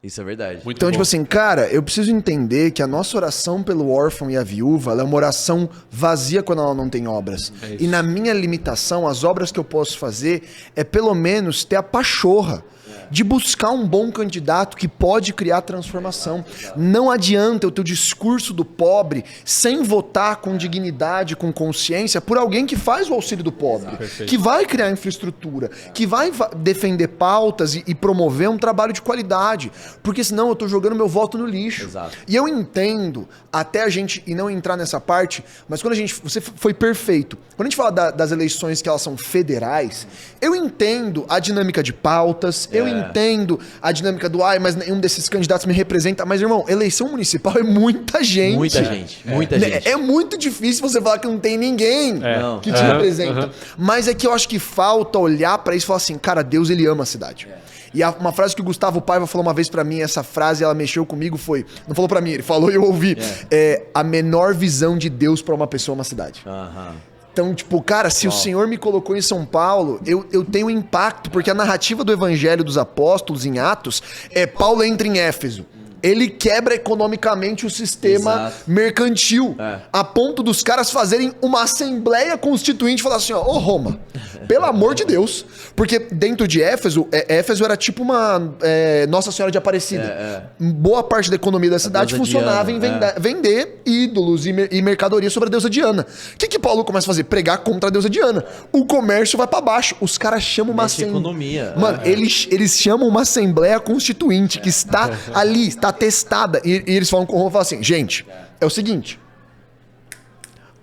Isso é verdade. Então, tipo assim, cara, eu preciso entender que a nossa oração pelo órfão e a viúva, ela é uma oração vazia quando ela não tem obras. E na minha limitação, as obras que eu posso fazer é pelo menos ter a pachorra de buscar um bom candidato que pode criar transformação. Não adianta o teu discurso do pobre sem votar com dignidade, com consciência, por alguém que faz o auxílio do pobre, que vai criar infraestrutura, que vai defender pautas e promover um trabalho de qualidade, porque senão eu tô jogando meu voto no lixo. Exato. E eu entendo, até a gente, e não entrar nessa parte, mas quando você foi perfeito, quando a gente fala das eleições que elas são federais, eu entendo a dinâmica de pautas, eu entendo a dinâmica do mas nenhum desses candidatos me representa, mas irmão, eleição municipal é muita gente. Muita gente, muita gente. É muito difícil você falar que não tem ninguém que te representa. Mas é que eu acho que falta olhar pra isso e falar assim, cara, Deus ele ama a cidade. E uma frase que o Gustavo Paiva falou uma vez pra mim, essa frase ela mexeu comigo, foi, não falou pra mim, ele falou e eu ouvi, a menor visão de Deus pra uma pessoa é uma cidade. Então, tipo, cara, se o Senhor me colocou em São Paulo, eu tenho impacto, porque a narrativa do Evangelho dos Apóstolos em Atos Paulo entra em Éfeso. Ele quebra economicamente o sistema mercantil, a ponto dos caras fazerem uma assembleia constituinte e falar assim, ô Roma, pelo amor de Deus, porque dentro de Éfeso, Éfeso era tipo uma Nossa Senhora de Aparecida. Boa parte da economia da cidade funcionava Diana, em vender ídolos e mercadoria sobre a deusa Diana. O que Paulo começa a fazer? Pregar contra a deusa Diana. O comércio vai pra baixo. Os caras chamam uma economia. Mano, eles chamam uma assembleia constituinte que está ali, está testada. E eles falam com o Roma, falam assim, gente, é o seguinte,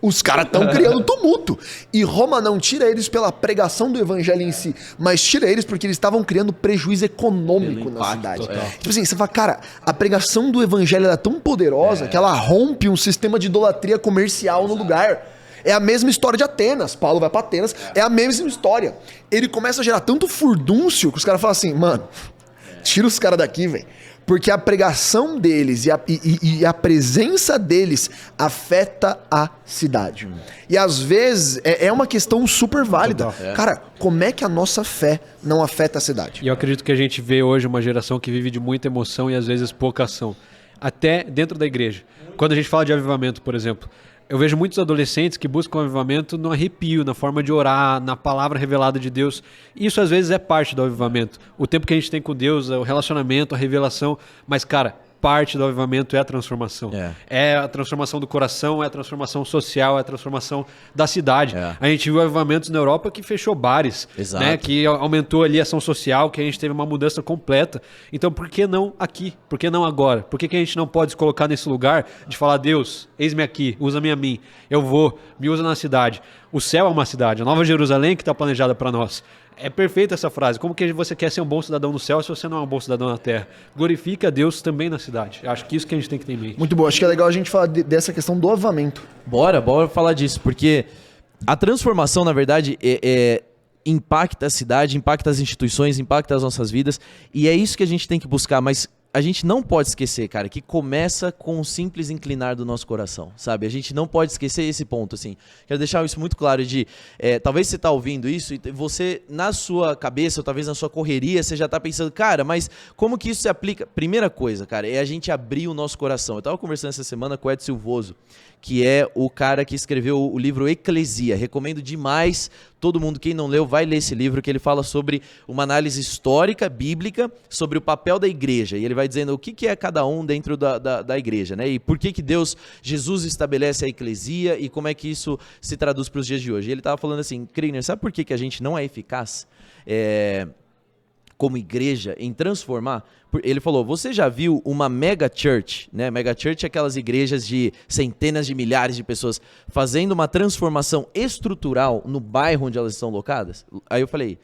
os caras estão criando tumulto. E Roma não tira eles pela pregação do evangelho em si, mas tira eles porque eles estavam criando prejuízo econômico na cidade. Tipo assim, você fala, cara, a pregação do evangelho é tão poderosa que ela rompe um sistema de idolatria comercial no lugar. É a mesma história de Atenas. Paulo vai pra Atenas, é a mesma história. Ele começa a gerar tanto furdúncio que os caras falam assim, mano, tira os caras daqui, velho. Porque a pregação deles e a presença deles afeta a cidade. E às vezes é uma questão super válida. Cara, como é que a nossa fé não afeta a cidade? E eu acredito que a gente vê hoje uma geração que vive de muita emoção e às vezes pouca ação. Até dentro da igreja. Quando a gente fala de avivamento, por exemplo, eu vejo muitos adolescentes que buscam avivamento no arrepio, na forma de orar, na palavra revelada de Deus. Isso às vezes é parte do avivamento. O tempo que a gente tem com Deus, o relacionamento, a revelação. Mas, cara, parte do avivamento é a transformação. É a transformação do coração, é a transformação social, é a transformação da cidade. A gente viu avivamentos na Europa que fechou bares, né, que aumentou ali a ação social, que a gente teve uma mudança completa. Então, por que não aqui? Por que não agora? Por que a gente não pode se colocar nesse lugar de falar, Deus, eis-me aqui, usa-me a mim, eu vou, me usa na cidade. O céu é uma cidade, a Nova Jerusalém que está planejada para nós. É perfeita essa frase. Como que você quer ser um bom cidadão no céu se você não é um bom cidadão na terra? Glorifica a Deus também na cidade. Acho que isso que a gente tem que ter em mente. Muito bom. Acho que é legal a gente falar dessa questão do avivamento. Bora falar disso, porque a transformação, na verdade, impacta a cidade, impacta as instituições, impacta as nossas vidas, e é isso que a gente tem que buscar, mas a gente não pode esquecer, cara, que começa com o simples inclinar do nosso coração, sabe? A gente não pode esquecer esse ponto, assim. Quero deixar isso muito claro de, talvez você tá ouvindo isso e você, na sua cabeça, ou talvez na sua correria, você já tá pensando, cara, mas como que isso se aplica? Primeira coisa, cara, é a gente abrir o nosso coração. Eu tava conversando essa semana com o Ed Silvoso, que é o cara que escreveu o livro Eclesia. Recomendo demais, todo mundo, quem não leu, vai ler esse livro, que ele fala sobre uma análise histórica, bíblica, sobre o papel da igreja. E ele vai dizendo o que é cada um dentro da igreja, né? E por que Jesus estabelece a eclesia e como é que isso se traduz para os dias de hoje. E ele estava falando assim, Kreiner, sabe por que a gente não é eficaz como igreja em transformar? Ele falou, você já viu uma mega church, né? Mega church é aquelas igrejas de centenas de milhares de pessoas fazendo uma transformação estrutural no bairro onde elas estão locadas? Aí eu falei,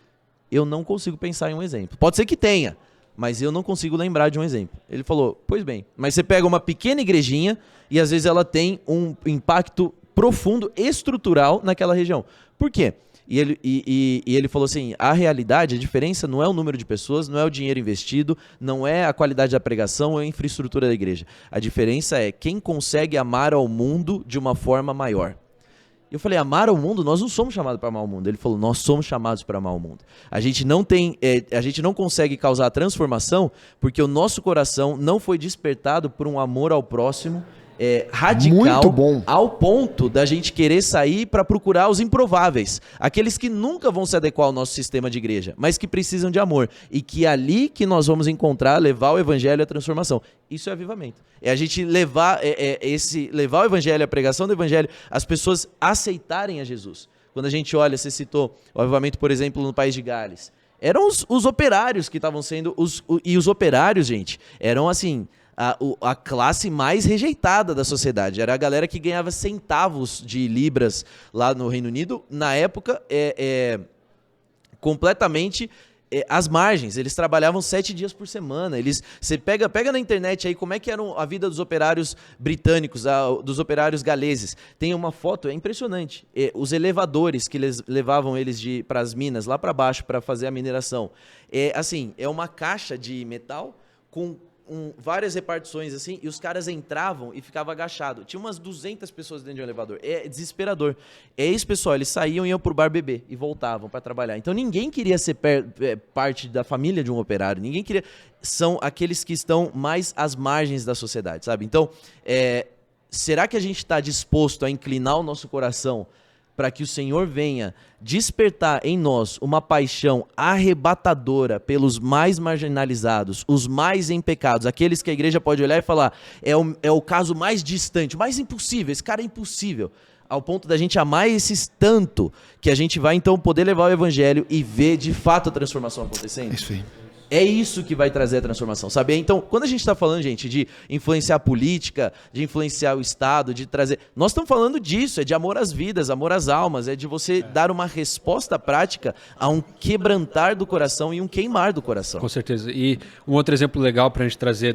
eu não consigo pensar em um exemplo. Pode ser que tenha, mas eu não consigo lembrar de um exemplo. Ele falou, pois bem, mas você pega uma pequena igrejinha e às vezes ela tem um impacto profundo, estrutural naquela região. Por quê? E ele falou assim, a realidade, a diferença não é o número de pessoas, não é o dinheiro investido, não é a qualidade da pregação ou a infraestrutura da igreja. A diferença é quem consegue amar ao mundo de uma forma maior. Eu falei, amar ao mundo? Nós não somos chamados para amar o mundo. Ele falou, nós somos chamados para amar o mundo. A gente não consegue causar transformação porque o nosso coração não foi despertado por um amor ao próximo radical, Muito bom. ao ponto da gente querer sair para procurar os improváveis, aqueles que nunca vão se adequar ao nosso sistema de igreja, mas que precisam de amor, e que é ali que nós vamos encontrar, levar o evangelho e a transformação. Isso é avivamento. É a gente levar levar o evangelho, a pregação do evangelho, as pessoas aceitarem a Jesus. Quando a gente olha, você citou o avivamento, por exemplo, no País de Gales, eram os operários que estavam sendo e os operários, gente, eram assim a classe mais rejeitada da sociedade. Era a galera que ganhava centavos de libras lá no Reino Unido. Na época, completamente às margens. Eles trabalhavam 7 dias por semana. Você pega na internet aí como é que era a vida dos operários britânicos, dos operários galeses. Tem uma foto, é impressionante. Os elevadores que eles levavam eles para as minas, lá para baixo, para fazer a mineração. É uma caixa de metal com várias repartições assim, e os caras entravam e ficavam agachados. Tinha umas 200 pessoas dentro de um elevador. É desesperador. É isso, pessoal. Eles saíam e iam pro bar beber e voltavam para trabalhar. Então ninguém queria ser parte da família de um operário. Ninguém queria. São aqueles que estão mais às margens da sociedade, sabe? Então, será que a gente está disposto a inclinar o nosso coração para que o Senhor venha despertar em nós uma paixão arrebatadora pelos mais marginalizados, os mais em pecados, aqueles que a igreja pode olhar e falar, é o caso mais distante, mais impossível, esse cara é impossível, ao ponto da gente amar esses tanto, que a gente vai então poder levar o evangelho e ver de fato a transformação acontecendo? Isso aí. É isso que vai trazer a transformação, sabe? Então, quando a gente está falando, gente, de influenciar a política, de influenciar o Estado, de trazer... Nós estamos falando disso, é de amor às vidas, amor às almas, é de você dar uma resposta prática a um quebrantar do coração e um queimar do coração. Com certeza. E um outro exemplo legal para a gente trazer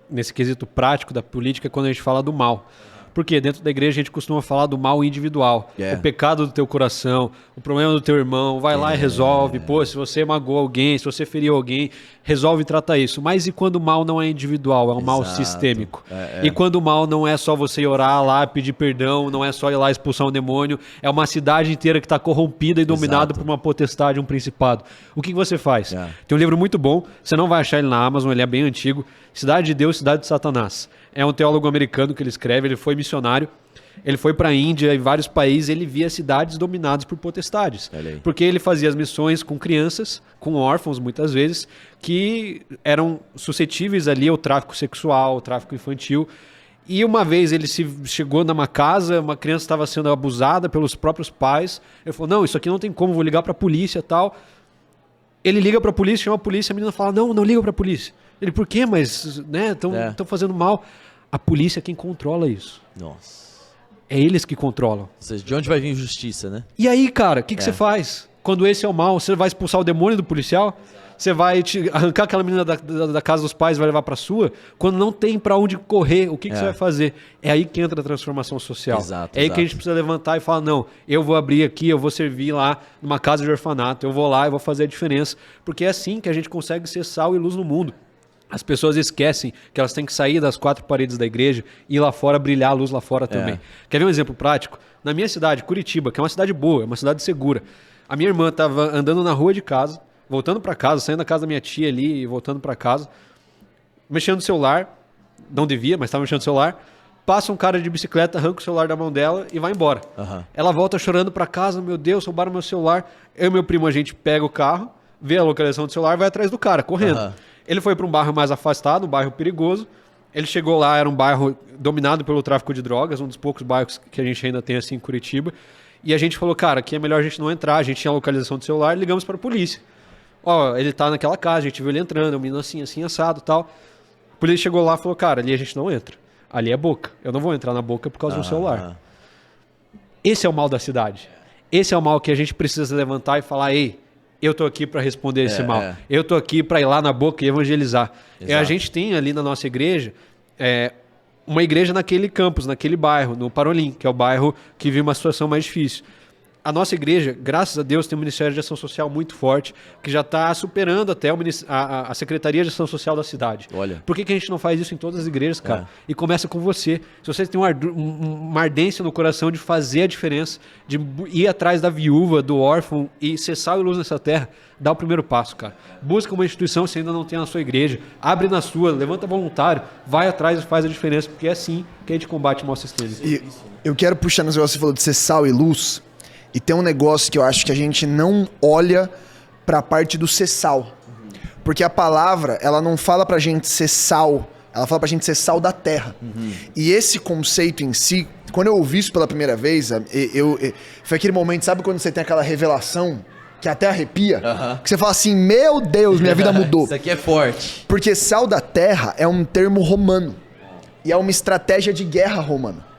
nesse quesito prático da política é quando a gente fala do mal. Porque dentro da igreja a gente costuma falar do mal individual. O pecado do teu coração, o problema do teu irmão, vai lá e resolve. Pô, se você magoou alguém, se você feriu alguém, resolve e trata isso. Mas e quando o mal não é individual, é um mal sistêmico? E quando o mal não é só você ir orar lá, pedir perdão, não é só ir lá expulsar um demônio, é uma cidade inteira que está corrompida e dominada por uma potestade, um principado. O que você faz? Tem um livro muito bom, você não vai achar ele na Amazon, ele é bem antigo, Cidade de Deus, Cidade de Satanás. É um teólogo americano que ele escreve, ele foi missionário, ele foi para a Índia e vários países, ele via cidades dominadas por potestades. Porque ele fazia as missões com crianças, com órfãos muitas vezes, que eram suscetíveis ali ao tráfico sexual, ao tráfico infantil. E uma vez ele chegou numa casa, uma criança estava sendo abusada pelos próprios pais, ele falou, não, isso aqui não tem como, vou ligar para a polícia e tal. Ele liga para a polícia, chama a polícia, a menina fala, não liga para a polícia. Ele, por quê? Mas, né, estão fazendo mal. A polícia é quem controla isso. Nossa. É eles que controlam. Ou seja, de onde vai vir justiça, né? E aí, cara, o que você faz? Quando esse é o mal, você vai expulsar o demônio do policial? Você vai arrancar aquela menina da casa dos pais e vai levar pra sua? Quando não tem pra onde correr, o que você vai fazer? É aí que entra a transformação social. É aí que a gente precisa levantar e falar, não, eu vou abrir aqui, eu vou servir lá numa casa de orfanato, eu vou lá e vou fazer a diferença. Porque é assim que a gente consegue ser sal e luz no mundo. As pessoas esquecem que elas têm que sair das 4 paredes da igreja e ir lá fora, brilhar a luz lá fora também. Quer ver um exemplo prático? Na minha cidade, Curitiba, que é uma cidade boa, é uma cidade segura, a minha irmã estava andando na rua de casa, voltando para casa, saindo da casa da minha tia ali e voltando para casa, mexendo no celular, não devia, mas estava mexendo no celular, passa um cara de bicicleta, arranca o celular da mão dela e vai embora. Ela volta chorando para casa, meu Deus, roubaram meu celular. Eu e meu primo, a gente pega o carro, vê a localização do celular e vai atrás do cara, correndo. Ele foi para um bairro mais afastado, um bairro perigoso. Ele chegou lá, era um bairro dominado pelo tráfico de drogas, um dos poucos bairros que a gente ainda tem assim em Curitiba. E a gente falou, cara, aqui é melhor a gente não entrar. A gente tinha a localização do celular, ligamos para a polícia. Ó, ele tá naquela casa, a gente viu ele entrando, um menino assim, assado e tal. A polícia chegou lá e falou, cara, ali a gente não entra. Ali é boca. Eu não vou entrar na boca por causa do celular. Esse é o mal da cidade. Esse é o mal que a gente precisa levantar e falar, ei, eu tô aqui para responder esse mal. Eu tô aqui para ir lá na boca e evangelizar. A gente tem ali na nossa igreja uma igreja naquele campus, naquele bairro, no Parolim, que é o bairro que vive uma situação mais difícil. a nossa igreja, graças a Deus, tem um Ministério de Ação Social muito forte, que já está superando até a Secretaria de Ação Social da cidade. Olha. Por que a gente não faz isso em todas as igrejas, cara? E começa com você. Se você tem uma ardência no coração de fazer a diferença, de ir atrás da viúva, do órfão e ser sal e luz nessa terra, dá o primeiro passo, cara. Busca uma instituição se ainda não tem na sua igreja, abre na sua, levanta voluntário, vai atrás e faz a diferença, porque é assim que a gente combate o mau sistema. E eu quero puxar no negócio que você falou de ser sal e luz, e tem um negócio que eu acho que a gente não olha pra parte do ser sal. Porque a palavra, ela não fala pra gente ser sal, ela fala pra gente ser sal da terra. E esse conceito em si, quando eu ouvi isso pela primeira vez, foi aquele momento, sabe quando você tem aquela revelação que até arrepia? Que você fala assim, meu Deus, minha vida mudou. Isso aqui é forte. Porque sal da terra é um termo romano. E é uma estratégia de guerra romana.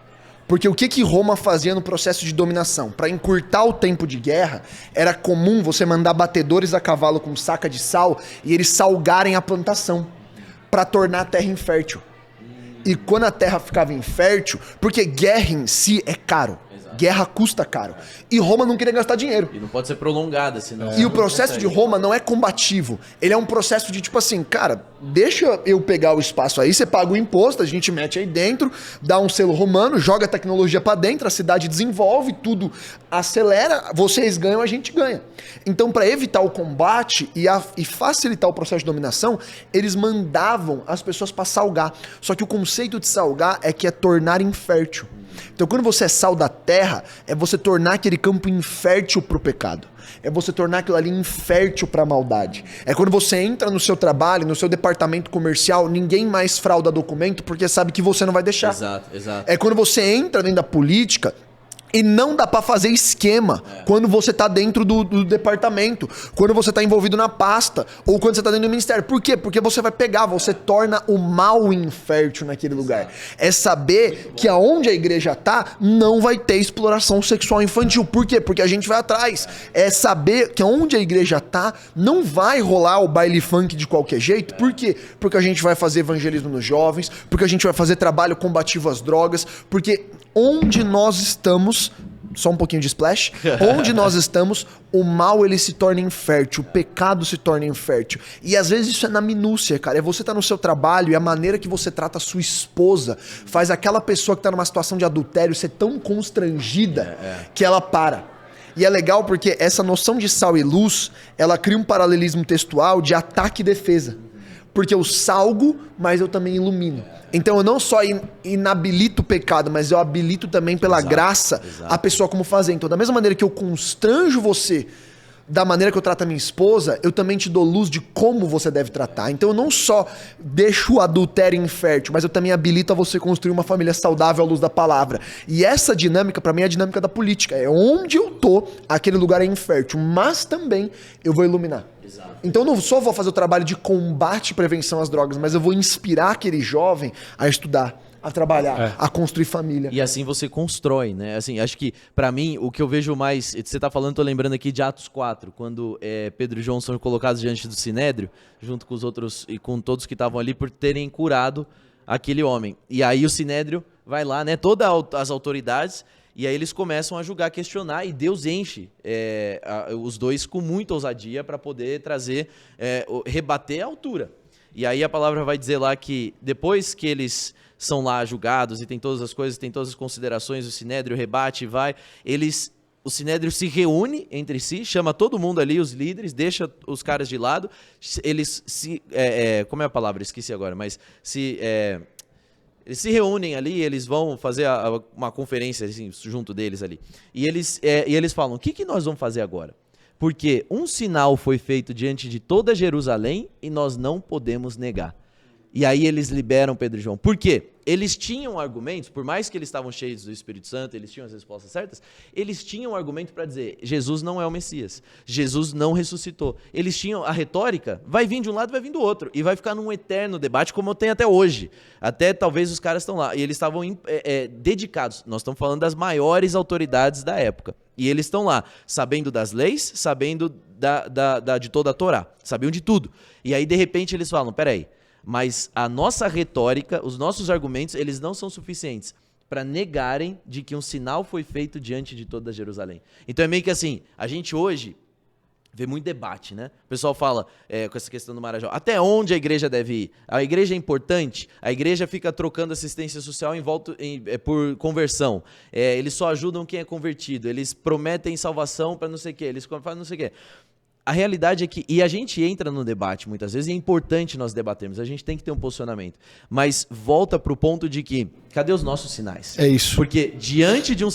Porque o que Roma fazia no processo de dominação? Para encurtar o tempo de guerra, era comum você mandar batedores a cavalo com saca de sal e eles salgarem a plantação para tornar a terra infértil. E quando a terra ficava infértil, porque guerra em si é caro. Guerra custa caro. E Roma não queria gastar dinheiro. E não pode ser prolongada, senão... E o processo de Roma não é combativo. Ele é um processo de tipo assim, cara, deixa eu pegar o espaço aí, você paga o imposto, a gente mete aí dentro, dá um selo romano, joga a tecnologia pra dentro, a cidade desenvolve, tudo acelera, vocês ganham, a gente ganha. Então, para evitar o combate e facilitar o processo de dominação, eles mandavam as pessoas pra salgar. Só que o conceito de salgar é que é tornar infértil. Então, quando você é sal da terra, é você tornar aquele campo infértil pro pecado. É você tornar aquilo ali infértil pra maldade. É quando você entra no seu trabalho, no seu departamento comercial, ninguém mais frauda documento porque sabe que você não vai deixar. Exato, exato. É quando você entra dentro da política e não dá pra fazer esquema quando você tá dentro do departamento, quando você tá envolvido na pasta, ou quando você tá dentro do ministério. Por quê? Porque você vai pegar, você torna o mal infértil naquele lugar. É saber que aonde a igreja tá, não vai ter exploração sexual infantil. Por quê? Porque a gente vai atrás. É saber que aonde a igreja tá, não vai rolar o baile funk de qualquer jeito. Por quê? Porque a gente vai fazer evangelismo nos jovens, porque a gente vai fazer trabalho combativo às drogas, porque onde nós estamos, só um pouquinho de splash, onde nós estamos, o mal ele se torna infértil, o pecado se torna infértil. E às vezes isso é na minúcia, cara. É você tá no seu trabalho e a maneira que você trata a sua esposa faz aquela pessoa que tá numa situação de adultério ser tão constrangida que ela para. E é legal porque essa noção de sal e luz, ela cria um paralelismo textual de ataque e defesa. Porque eu salgo, mas eu também ilumino. Então eu não só inabilito o pecado, mas eu habilito também pela graça a pessoa como fazer. Então da mesma maneira que eu constranjo você da maneira que eu trato a minha esposa, eu também te dou luz de como você deve tratar. Então eu não só deixo o adultério infértil, mas eu também habilito a você construir uma família saudável à luz da palavra. E essa dinâmica, pra mim, é a dinâmica da política. É onde eu tô, aquele lugar é infértil, mas também eu vou iluminar. Então eu não só vou fazer o trabalho de combate e prevenção às drogas, mas eu vou inspirar aquele jovem a estudar, a trabalhar, a construir família. E assim você constrói, né? Assim, acho que, pra mim, o que eu vejo mais... Você tá falando, tô lembrando aqui de Atos 4, quando Pedro e João são colocados diante do Sinédrio, junto com os outros e com todos que estavam ali por terem curado aquele homem. E aí o Sinédrio vai lá, né? Todas as autoridades... E aí eles começam a julgar, questionar, e Deus enche os dois com muita ousadia para poder trazer, rebater a altura. E aí a palavra vai dizer lá que depois que eles são lá julgados e tem todas as coisas, tem todas as considerações, o Sinédrio rebate e vai, o Sinédrio se reúne entre si, chama todo mundo ali, os líderes, deixa os caras de lado, eles como é a palavra? Esqueci agora, mas eles se reúnem ali, eles vão fazer uma conferência assim, junto deles ali. E eles falam, o que nós vamos fazer agora? Porque um sinal foi feito diante de toda Jerusalém e nós não podemos negar. E aí eles liberam Pedro e João. Por quê? Eles tinham argumentos, por mais que eles estavam cheios do Espírito Santo, eles tinham as respostas certas, eles tinham um argumento para dizer, Jesus não é o Messias, Jesus não ressuscitou. Eles tinham a retórica, vai vir de um lado, vai vir do outro, e vai ficar num eterno debate como tem até hoje. Até talvez os caras estão lá, e eles estavam dedicados, nós estamos falando das maiores autoridades da época, e eles estão lá, sabendo das leis, sabendo de toda a Torá, sabiam de tudo. E aí de repente eles falam, peraí, mas a nossa retórica, os nossos argumentos, eles não são suficientes. para negarem de que um sinal foi feito diante de toda Jerusalém. Então é meio que assim, a gente hoje vê muito debate, né? O pessoal fala com essa questão do Marajó, até onde a igreja deve ir? A igreja é importante? A igreja fica trocando assistência social por conversão. Eles só ajudam quem é convertido, eles prometem salvação para não sei o quê, eles fazem não sei o quê. A realidade é que, e a gente entra no debate muitas vezes, e é importante nós debatermos, a gente tem que ter um posicionamento, mas volta para o ponto de que, cadê os nossos sinais? É isso. Porque diante de um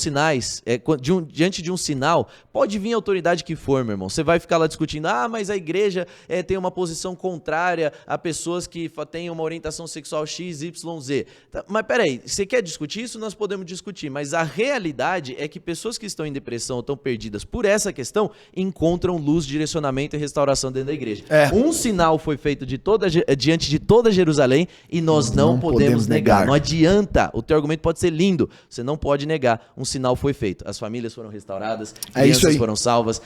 diante de um sinal, pode vir a autoridade que for, meu irmão, você vai ficar lá discutindo, mas a igreja tem uma posição contrária a pessoas que têm uma orientação sexual X, Y, Z. Mas peraí, você quer discutir isso? Nós podemos discutir, mas a realidade é que pessoas que estão em depressão ou estão perdidas por essa questão, encontram luz, direcionamento e restauração dentro da igreja. Um sinal foi feito diante de toda Jerusalém e nós não podemos negar. Não adianta. O teu argumento pode ser lindo. Você não pode negar. Um sinal foi feito. As famílias foram restauradas, crianças foram salvas.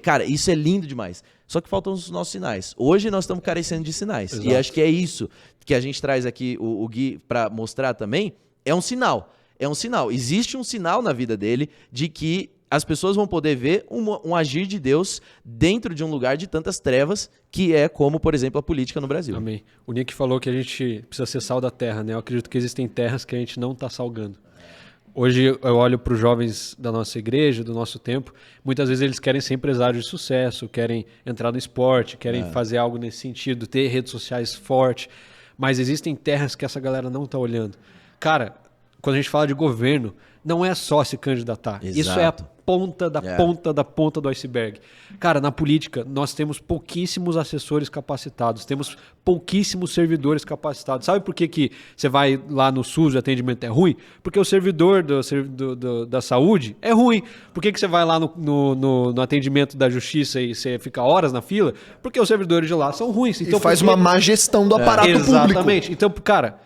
Cara, isso é lindo demais. Só que faltam os nossos sinais. Hoje nós estamos carecendo de sinais. Exato. E acho que é isso que a gente traz aqui o Gui para mostrar também. É um sinal. É um sinal. Existe um sinal na vida dele de que as pessoas vão poder ver um agir de Deus dentro de um lugar de tantas trevas, que é como, por exemplo, a política no Brasil. Amém. O Nick falou que a gente precisa ser sal da terra, né? Eu acredito que existem terras que a gente não está salgando. Hoje eu olho para os jovens da nossa igreja, do nosso tempo, muitas vezes eles querem ser empresários de sucesso, querem entrar no esporte, querem fazer algo nesse sentido, ter redes sociais fortes, mas existem terras que essa galera não está olhando. Cara, quando a gente fala de governo, não é só se candidatar. Exato. Isso é a ponta da ponta da ponta do iceberg. Cara, na política, nós temos pouquíssimos assessores capacitados, temos pouquíssimos servidores capacitados. Sabe por que você vai lá no SUS e o atendimento é ruim? Porque o servidor da saúde é ruim. Por que você vai lá no atendimento da justiça e você fica horas na fila? Porque os servidores de lá são ruins. Então, faz uma má gestão do aparato público. Exatamente. Então, cara,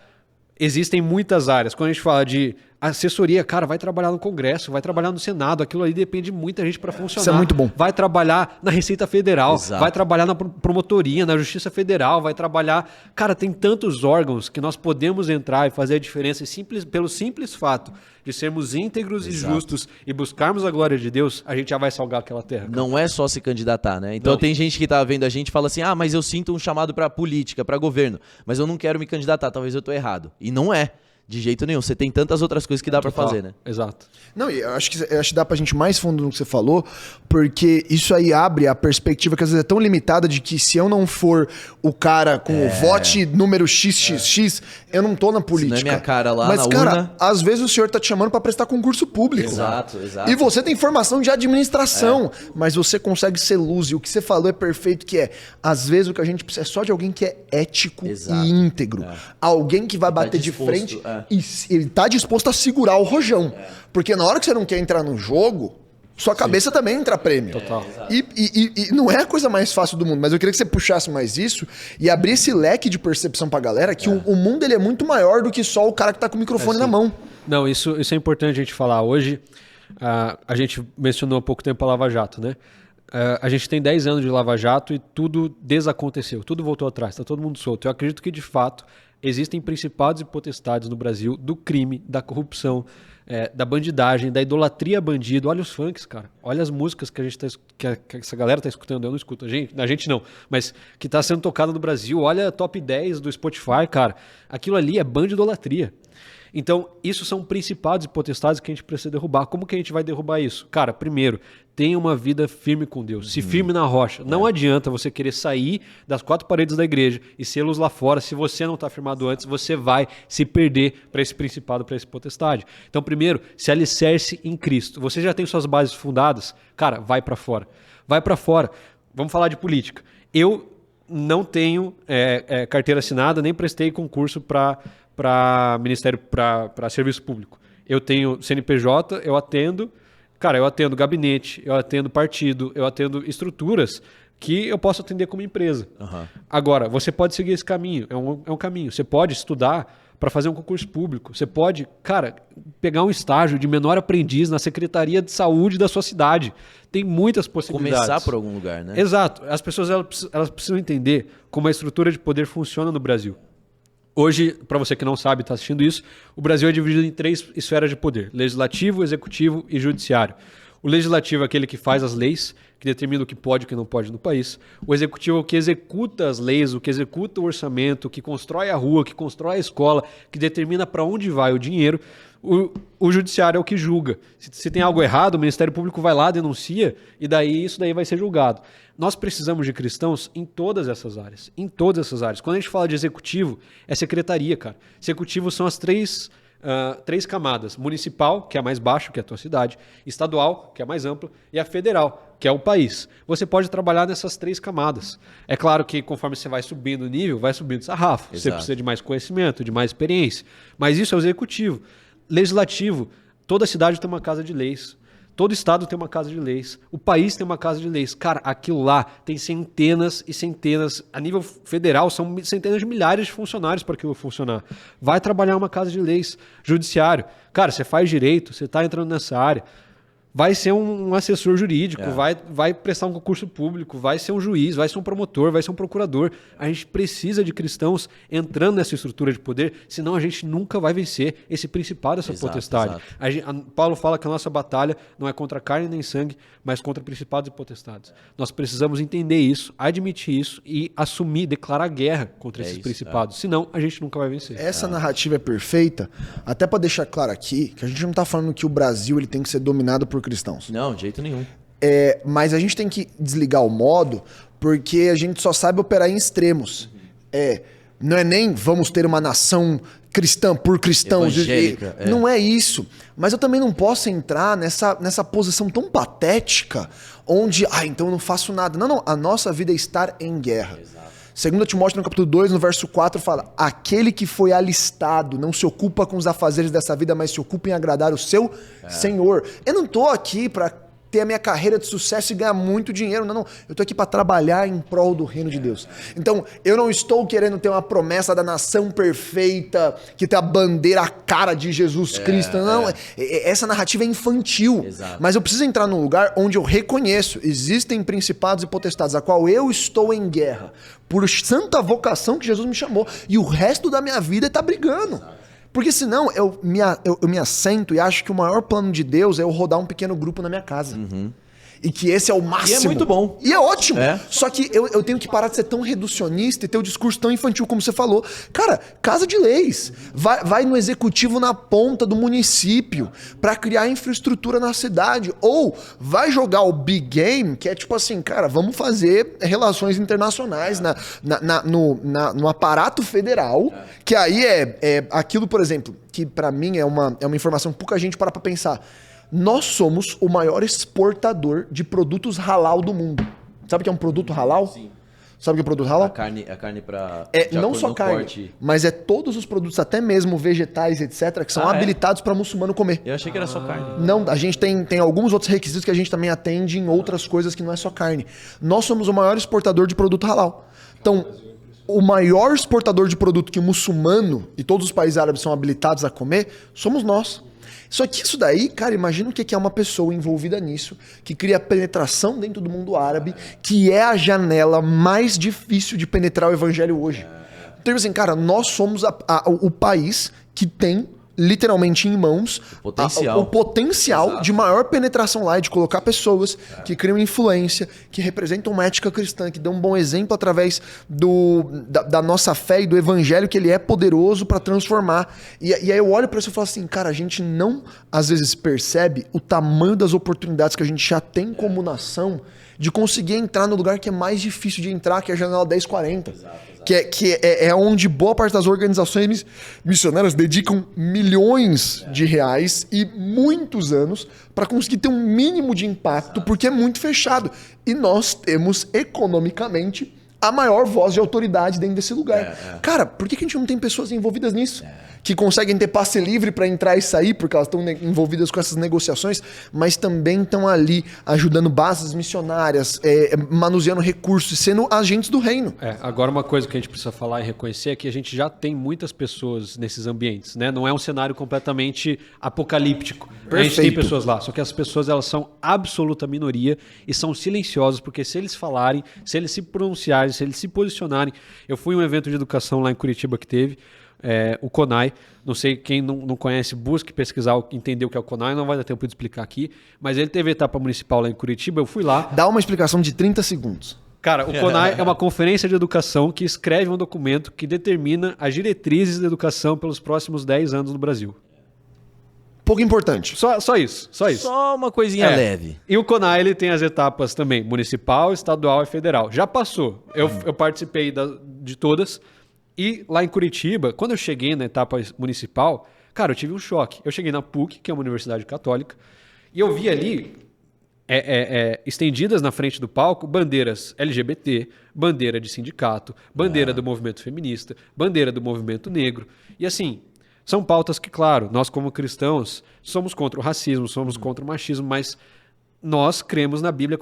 existem muitas áreas. Quando a gente fala de assessoria, cara, vai trabalhar no Congresso, vai trabalhar no Senado, aquilo ali depende de muita gente para funcionar. Isso é muito bom. Vai trabalhar na Receita Federal, Exato. Vai trabalhar na promotoria, na Justiça Federal, vai trabalhar... Cara, tem tantos órgãos que nós podemos entrar e fazer a diferença pelo simples fato de sermos íntegros Exato. E justos e buscarmos a glória de Deus, a gente já vai salgar aquela terra. Cara. Não é só se candidatar, né? Então tem gente que tá vendo a gente e fala assim, mas eu sinto um chamado para política, para governo, mas eu não quero me candidatar, talvez eu tô errado. E não é. De jeito nenhum. Você tem tantas outras coisas que dá pra fazer, né? Exato. Não, e eu acho que dá pra gente mais fundo no que você falou, porque isso aí abre a perspectiva que às vezes é tão limitada de que se eu não for o cara com o vote número XXX, eu não tô na política. Se não é minha cara lá Mas, na cara, urna... às vezes o senhor tá te chamando pra prestar concurso público. Exato. E você tem formação de administração, mas você consegue ser luz. E o que você falou é perfeito, que às vezes o que a gente precisa é só de alguém que é ético e íntegro. Alguém que vai bater de frente... E ele tá disposto a segurar o rojão. Porque na hora que você não quer entrar no jogo, sua cabeça também entra prêmio. Total. E não é a coisa mais fácil do mundo, mas eu queria que você puxasse mais isso e abrisse leque de percepção pra galera que o mundo ele é muito maior do que só o cara que tá com o microfone na mão. Não, isso é importante a gente falar. Hoje, a gente mencionou há pouco tempo a Lava Jato, né? A gente tem 10 anos de Lava Jato e tudo desaconteceu, tudo voltou atrás, está todo mundo solto. Eu acredito que, de fato, existem principados e potestades no Brasil do crime, da corrupção, da bandidagem, da idolatria a bandido. Olha os funks, cara. Olha as músicas que que essa galera tá escutando. Eu não escuto, a gente não, mas que tá sendo tocada no Brasil. Olha a top 10 do Spotify, cara. Aquilo ali é bandidolatria. Então, isso são principados e potestades que a gente precisa derrubar. Como que a gente vai derrubar isso? Cara, primeiro, tenha uma vida firme com Deus. Se firme na rocha. Não adianta você querer sair das 4 paredes da igreja e ser luz lá fora. Se você não está firmado antes, você vai se perder para esse principado, para esse potestade. Então, primeiro, se alicerce em Cristo. Você já tem suas bases fundadas? Cara, vai para fora. Vai para fora. Vamos falar de política. Eu não tenho carteira assinada, nem prestei concurso para Ministério, para Serviço Público. Eu tenho CNPJ, eu atendo gabinete, eu atendo partido, eu atendo estruturas que eu posso atender como empresa. Agora, você pode seguir esse caminho, é um caminho. Você pode estudar para fazer um concurso público. Você pode, cara, pegar um estágio de menor aprendiz na Secretaria de Saúde da sua cidade. Tem muitas possibilidades. Começar por algum lugar, né? Exato. As pessoas elas precisam entender como a estrutura de poder funciona no Brasil. Hoje, para você que não sabe, está assistindo isso, o Brasil é dividido em 3 esferas de poder: legislativo, executivo e judiciário. O legislativo é aquele que faz as leis, que determina o que pode e o que não pode no país. O executivo é o que executa as leis, o que executa o orçamento, que constrói a rua, que constrói a escola, que determina para onde vai o dinheiro. O judiciário é o que julga. Se tem algo errado, o Ministério Público vai lá, denuncia, e daí isso daí vai ser julgado. Nós precisamos de cristãos em todas essas áreas. Em todas essas áreas. Quando a gente fala de executivo, é secretaria, cara. Executivo são as três camadas. Municipal, que é a mais baixa, que é a tua cidade. Estadual, que é a mais ampla. E a federal, que é o país. Você pode trabalhar nessas 3 camadas. É claro que conforme você vai subindo o nível, vai subindo o sarrafo. Você precisa de mais conhecimento, de mais experiência. Mas isso é o executivo. Legislativo, toda cidade tem uma casa de leis. Todo estado tem uma casa de leis. O país tem uma casa de leis. Cara, aquilo lá tem centenas e centenas. A nível federal, são centenas de milhares de funcionários para aquilo funcionar. Vai trabalhar uma casa de leis. Judiciário. Cara, você faz direito, você está entrando nessa área. Vai ser um assessor jurídico, vai prestar um concurso público, vai ser um juiz, vai ser um promotor, vai ser um procurador. A gente precisa de cristãos entrando nessa estrutura de poder, senão a gente nunca vai vencer esse principado, essa potestade. Paulo fala que a nossa batalha não é contra carne nem sangue, mas contra principados e potestades. Nós precisamos entender isso, admitir isso e assumir, declarar guerra contra esses principados. Senão a gente nunca vai vencer. Essa narrativa é perfeita, até para deixar claro aqui, que a gente não está falando que o Brasil ele tem que ser dominado por cristãos. Não, de jeito nenhum. Mas a gente tem que desligar o modo, porque a gente só sabe operar em extremos. Não é nem vamos ter uma nação cristã por cristãos. Evangélica, Não é isso. Mas eu também não posso entrar nessa posição tão patética, onde, então eu não faço nada. Não, a nossa vida é estar em guerra. Exato. 2 Timóteo, no capítulo 2, no verso 4, fala: aquele que foi alistado não se ocupa com os afazeres dessa vida, mas se ocupa em agradar o seu Senhor. Eu não tô aqui para ter a minha carreira de sucesso e ganhar muito dinheiro. Não. Eu tô aqui para trabalhar em prol do reino de Deus. Então, eu não estou querendo ter uma promessa da nação perfeita, que tem a bandeira, a cara de Jesus Cristo. Não, essa narrativa é infantil. Exato. Mas eu preciso entrar num lugar onde eu reconheço, existem principados e potestades, a qual eu estou em guerra, por santa vocação que Jesus me chamou, e o resto da minha vida tá brigando. Porque senão eu me assento e acho que o maior plano de Deus é eu rodar um pequeno grupo na minha casa. E que esse é o máximo. E é muito bom. E é ótimo. Só que eu tenho que parar de ser tão reducionista e ter o discurso tão infantil como você falou. Cara, casa de leis. Vai no executivo na ponta do município para criar infraestrutura na cidade. Ou vai jogar o big game, que é tipo assim, cara, vamos fazer relações internacionais no aparato federal, que aí é aquilo, por exemplo, que para mim é uma informação que pouca gente para pra pensar. Nós somos o maior exportador de produtos halal do mundo. Sabe o que é um produto halal? Sim. Sabe o que é produto halal? A carne para... não só carne, mas é todos os produtos, até mesmo vegetais, etc., que são habilitados para muçulmano comer. Eu achei que era só carne. Não, a gente tem alguns outros requisitos que a gente também atende em outras coisas que não é só carne. Nós somos o maior exportador de produto halal. Então, o maior exportador de produto que o muçulmano e todos os países árabes são habilitados a comer, somos nós. Só que isso daí, cara, imagina o que é uma pessoa envolvida nisso, que cria penetração dentro do mundo árabe, que é a janela mais difícil de penetrar o evangelho hoje. Então, assim, cara, nós somos o país que tem literalmente em mãos o potencial de maior penetração lá, de colocar pessoas que criam influência, que representam uma ética cristã, que dão um bom exemplo através da nossa fé e do evangelho, que ele é poderoso para transformar. E aí eu olho para isso e falo assim, cara, a gente não às vezes percebe o tamanho das oportunidades que a gente já tem como nação de conseguir entrar no lugar que é mais difícil de entrar, que é a janela 1040. Que é onde boa parte das organizações missionárias dedicam milhões de reais e muitos anos para conseguir ter um mínimo de impacto, porque é muito fechado. E nós temos, economicamente, a maior voz de autoridade dentro desse lugar. Cara, por que a gente não tem pessoas envolvidas nisso? Que conseguem ter passe livre para entrar e sair, porque elas estão envolvidas com essas negociações, mas também estão ali ajudando bases missionárias, manuseando recursos, sendo agentes do reino. Agora uma coisa que a gente precisa falar e reconhecer é que a gente já tem muitas pessoas nesses ambientes, né? Não é um cenário completamente apocalíptico. Perfeito. A gente tem pessoas lá, só que as pessoas elas são absoluta minoria e são silenciosas, porque se eles falarem, se eles se pronunciarem, se eles se posicionarem... Eu fui em um evento de educação lá em Curitiba que teve, o CONAI. Não sei, quem não conhece, busque pesquisar, entender o que é o CONAI, não vai dar tempo de explicar aqui. Mas ele teve etapa municipal lá em Curitiba, eu fui lá. Dá uma explicação de 30 segundos. Cara, o CONAI é uma conferência de educação que escreve um documento que determina as diretrizes da educação pelos próximos 10 anos no Brasil. Pouco importante. Só isso. Só uma coisinha leve. E o CONAI ele tem as etapas também, municipal, estadual e federal. Já passou. Eu participei de todas. E lá em Curitiba, quando eu cheguei na etapa municipal, cara, eu tive um choque. Eu cheguei na PUC, que é uma universidade católica, e eu vi ali, estendidas na frente do palco, bandeiras LGBT, bandeira de sindicato, bandeira do movimento feminista, bandeira do movimento negro. E assim, são pautas que, claro, nós como cristãos somos contra o racismo, somos contra o machismo, mas nós cremos na Bíblia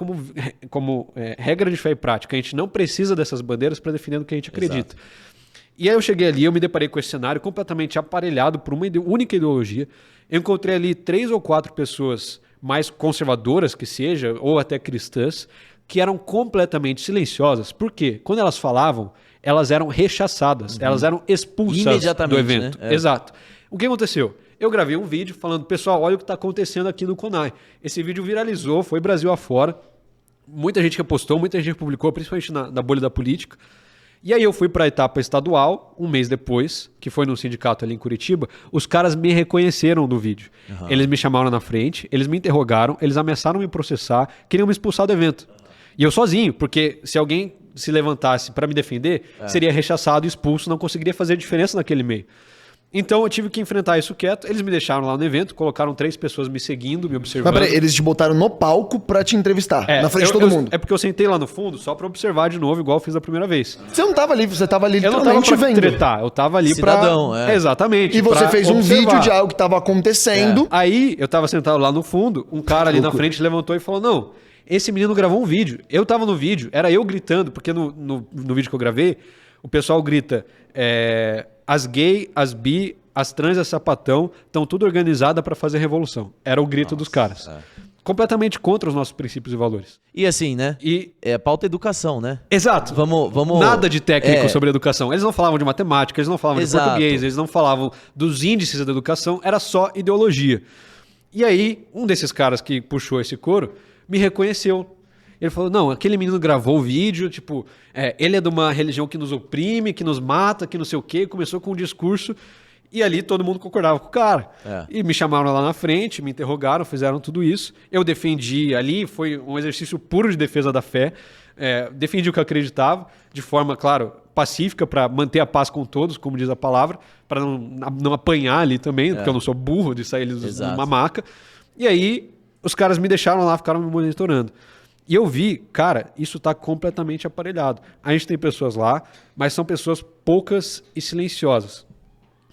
como regra de fé e prática. A gente não precisa dessas bandeiras para defender o que a gente acredita. Exato. E aí eu cheguei ali, eu me deparei com esse cenário completamente aparelhado por uma única ideologia. Eu encontrei ali 3 ou 4 pessoas mais conservadoras que seja, ou até cristãs, que eram completamente silenciosas. Por quê? Quando elas falavam, elas eram rechaçadas, elas eram expulsas do evento. Né? Exato. O que aconteceu? Eu gravei um vídeo falando, pessoal, olha o que está acontecendo aqui no CONAI. Esse vídeo viralizou, foi Brasil afora. Muita gente repostou, muita gente publicou, principalmente na bolha da política. E aí eu fui para a etapa estadual, um mês depois, que foi num sindicato ali em Curitiba, os caras me reconheceram no vídeo. Eles me chamaram na frente, eles me interrogaram, eles ameaçaram me processar, queriam me expulsar do evento. E eu sozinho, porque se alguém se levantasse para me defender, seria rechaçado, expulso, não conseguiria fazer diferença naquele meio. Então eu tive que enfrentar isso quieto. Eles me deixaram lá no evento, colocaram 3 pessoas me seguindo, me observando. Mas peraí, eles te botaram no palco pra te entrevistar, na frente de todo mundo. É porque eu sentei lá no fundo só pra observar de novo, igual eu fiz da primeira vez. Você não tava ali, você tava ali Eu não literalmente tava pra vendo. tretar, eu tava ali Cidadão, pra... Exatamente. E você fez um observar. vídeo de algo que tava acontecendo. Aí eu tava sentado lá no fundo, um cara ali na frente levantou e falou, não, esse menino gravou um vídeo. Eu tava no vídeo, era eu gritando, porque no vídeo que eu gravei, o pessoal grita, as gay, as bi, as trans e as sapatão estão tudo organizada para fazer revolução. Era o grito dos caras. Completamente contra os nossos princípios e valores. E assim, né? Pauta educação, né? Exato. Vamos... Nada de técnico sobre educação. Eles não falavam de matemática, eles não falavam de português, eles não falavam dos índices da educação, era só ideologia. E aí, um desses caras que puxou esse coro me reconheceu. Ele falou, não, aquele menino gravou o vídeo, tipo, ele é de uma religião que nos oprime, que nos mata, que não sei o quê. Começou com um discurso e ali todo mundo concordava com o cara. E me chamaram lá na frente, me interrogaram, fizeram tudo isso. Eu defendi ali, foi um exercício puro de defesa da fé. Defendi o que eu acreditava, de forma, claro, pacífica, para manter a paz com todos, como diz a palavra, para não apanhar ali também, porque eu não sou burro de sair de uma maca. E aí os caras me deixaram lá, ficaram me monitorando. E eu vi, cara, isso está completamente aparelhado. A gente tem pessoas lá, mas são pessoas poucas e silenciosas.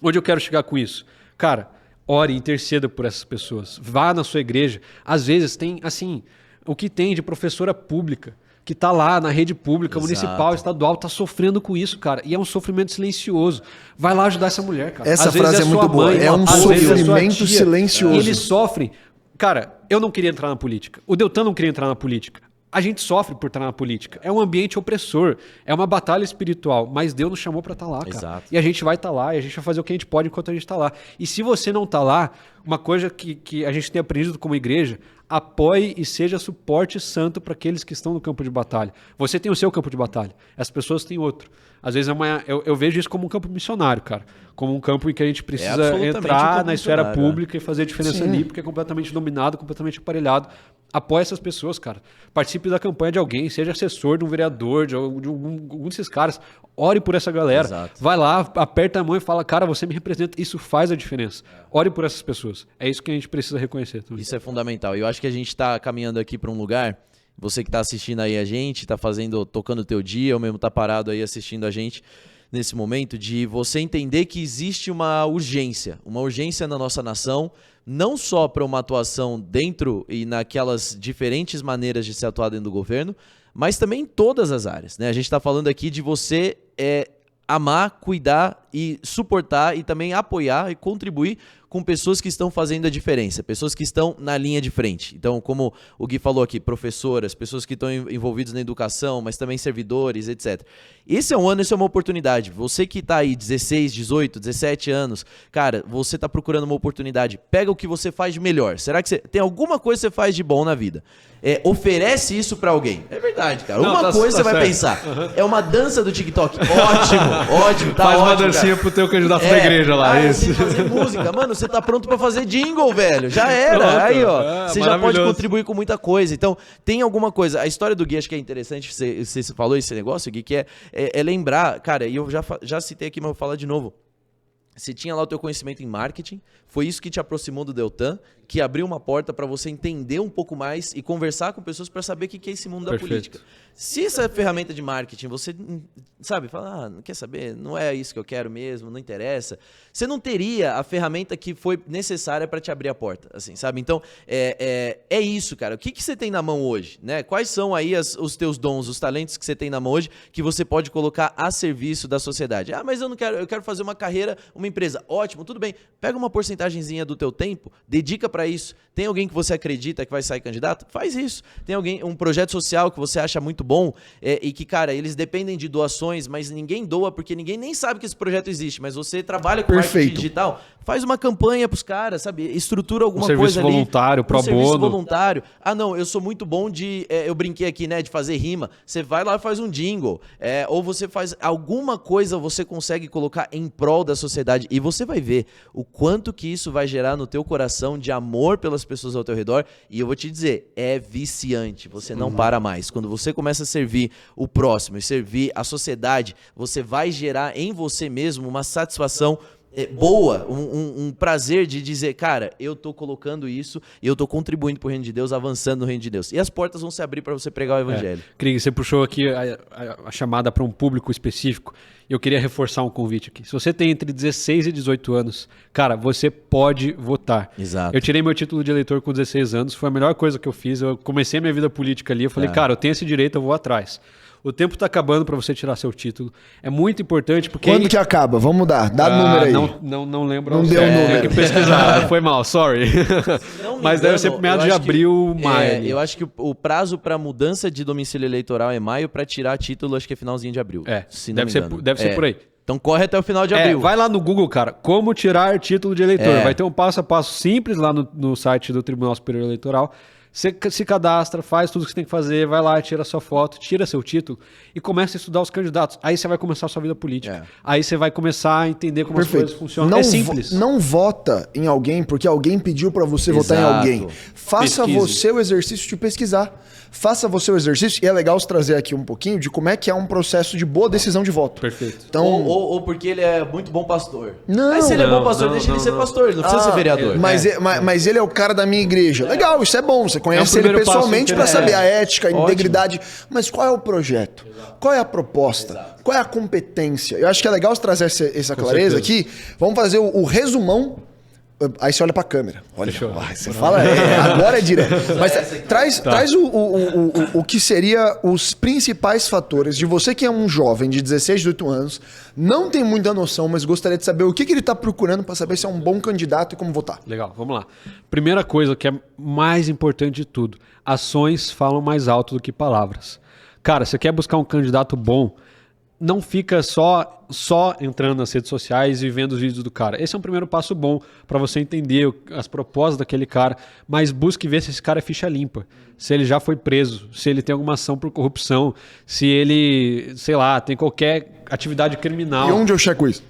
Onde eu quero chegar com isso? Cara, ore e interceda por essas pessoas. Vá na sua igreja. Às vezes tem, assim, o que tem de professora pública, que está lá na rede pública, municipal, estadual, está sofrendo com isso, cara. E é um sofrimento silencioso. Vai lá ajudar essa mulher, cara. Essa frase é muito boa. É um sofrimento silencioso. Eles sofrem. Cara, eu não queria entrar na política. O Deltan não queria entrar na política. A gente sofre por estar na política. É um ambiente opressor. É uma batalha espiritual. Mas Deus nos chamou para estar lá, cara. Exato. E a gente vai estar lá. E a gente vai fazer o que a gente pode enquanto a gente está lá. E se você não está lá, uma coisa que a gente tem aprendido como igreja, apoie e seja suporte santo para aqueles que estão no campo de batalha. Você tem o seu campo de batalha. As pessoas têm outro. Às vezes eu vejo isso como um campo missionário, cara. Como um campo em que a gente precisa entrar na esfera pública e fazer a diferença ali, porque é completamente dominado, completamente aparelhado. Apoie essas pessoas, cara. Participe da campanha de alguém, seja assessor de um vereador, de algum desses caras. Ore por essa galera. Exato. Vai lá, aperta a mão e fala, cara, você me representa. Isso faz a diferença. Ore por essas pessoas. É isso que a gente precisa reconhecer também. Isso é fundamental. E eu acho que a gente está caminhando aqui para um lugar, você que está assistindo aí a gente, está tocando o teu dia, ou mesmo está parado aí assistindo a gente nesse momento, de você entender que existe uma urgência na nossa nação, não só para uma atuação dentro e naquelas diferentes maneiras de se atuar dentro do governo, mas também em todas as áreas, né? A gente está falando aqui de você amar, cuidar e suportar e também apoiar e contribuir com pessoas que estão fazendo a diferença, pessoas que estão na linha de frente. Então, como o Gui falou aqui, professoras, pessoas que estão envolvidas na educação, mas também servidores, etc. Esse é um ano, essa é uma oportunidade. Você que está aí 16, 18, 17 anos, cara, você está procurando uma oportunidade. Pega o que você faz de melhor. Será que você tem alguma coisa que você faz de bom na vida? Oferece isso pra alguém. É verdade, cara. Não, uma coisa você vai certo. pensar. É uma dança do TikTok. Ótimo, tá Faz ótimo. uma dancinha pro teu candidato da igreja lá. Eu Isso. sei fazer música. Mano, você tá pronto pra fazer jingle, velho. Já era. Pronto. Aí, ó. Você já pode Maravilhoso. contribuir com muita coisa. Então, tem alguma coisa. A história do Gui, acho que é interessante. Você falou esse negócio, Gui, que é lembrar. Cara, e eu já citei aqui, mas eu vou falar de novo. Você tinha lá o teu conhecimento em marketing, foi isso que te aproximou do Deltan, que abriu uma porta para você entender um pouco mais e conversar com pessoas para saber o que é esse mundo da política. Se essa ferramenta de marketing, você, sabe, fala, não quer saber, não é isso que eu quero mesmo, não interessa, você não teria a ferramenta que foi necessária para te abrir a porta, assim, sabe? Então, é isso, cara. O que você tem na mão hoje, né? Quais são aí os teus dons, os talentos que você tem na mão hoje que você pode colocar a serviço da sociedade? Ah, mas eu não quero, eu quero fazer uma carreira, uma empresa. Ótimo, tudo bem. Pega uma porcentagemzinha do teu tempo, dedica para isso. Tem alguém que você acredita que vai sair candidato? Faz isso. Tem alguém, um projeto social que você acha muito bom e que, cara, eles dependem de doações, mas ninguém doa porque ninguém nem sabe que esse projeto existe, mas você trabalha com marketing digital, faz uma campanha pros caras, sabe? Estrutura alguma coisa ali. Serviço voluntário, pro bono. Serviço voluntário. Ah, não, eu sou muito bom de... eu brinquei aqui, né, de fazer rima. Você vai lá e faz um jingle. Ou você faz alguma coisa, você consegue colocar em prol da sociedade e você vai ver o quanto que isso vai gerar no teu coração de amor pelas pessoas ao teu redor. E eu vou te dizer, é viciante. Você não para mais. Quando você começa a servir o próximo e servir a sociedade, você vai gerar em você mesmo uma satisfação boa, um prazer de dizer, cara, eu tô colocando isso e eu tô contribuindo pro reino de Deus, avançando no reino de Deus. E as portas vão se abrir para você pregar o evangelho. Krieg, você puxou aqui a chamada para um público específico. Eu queria reforçar um convite aqui. Se você tem entre 16 e 18 anos, cara, você pode votar. Exato. Eu tirei meu título de eleitor com 16 anos, foi a melhor coisa que eu fiz. Eu comecei a minha vida política ali, eu falei, cara, eu tenho esse direito, eu vou atrás. O tempo está acabando para você tirar seu título. É muito importante porque... Quando que acaba? Vamos mudar. Dá número aí. Não lembro. Não deu o número. Tem que pesquisar. Foi mal, sorry. Mas deve ser meados de abril, maio. Eu acho que o prazo para mudança de domicílio eleitoral é maio, para tirar título acho que é finalzinho de abril. Se não me engano. Deve ser por aí. Então corre até o final de abril. Vai lá no Google, cara, como tirar título de eleitor. Vai ter um passo a passo simples lá no site do Tribunal Superior Eleitoral. Você se cadastra, faz tudo o que você tem que fazer, vai lá, tira sua foto, tira seu título e começa a estudar os candidatos. Aí você vai começar a sua vida política. Aí você vai começar a entender como as coisas funcionam. É simples. Não vota em alguém porque alguém pediu pra você votar em alguém. Faça você o exercício de pesquisar. Faça você o exercício. E é legal trazer aqui um pouquinho de como é que é um processo de boa decisão de voto. Perfeito. Então, ou porque ele é muito bom pastor. Não. Mas se ele é bom pastor, deixa ele ser pastor. Ele não precisa ser vereador. Mas ele é o cara da minha igreja. Legal, isso é bom. Você conhece ele primeiro pessoalmente passo para saber a ética, a Ótimo. integridade. Mas qual é o projeto? Qual é a proposta? Qual é a competência? Eu acho que é legal trazer essa clareza aqui. Vamos fazer o resumão. Aí você olha pra câmera. Olha, você fala, agora é direto. Mas traz o que seria os principais fatores de você que é um jovem de 16, 18 anos, não tem muita noção, mas gostaria de saber o que ele tá procurando para saber se é um bom candidato e como votar. Legal, vamos lá. Primeira coisa que é mais importante de tudo, ações falam mais alto do que palavras. Cara, você quer buscar um candidato bom, não fica só entrando nas redes sociais e vendo os vídeos do cara. Esse é um primeiro passo bom para você entender as propostas daquele cara, mas busque ver se esse cara é ficha limpa, se ele já foi preso, se ele tem alguma ação por corrupção, se ele, sei lá, tem qualquer atividade criminal. E onde eu checo isso?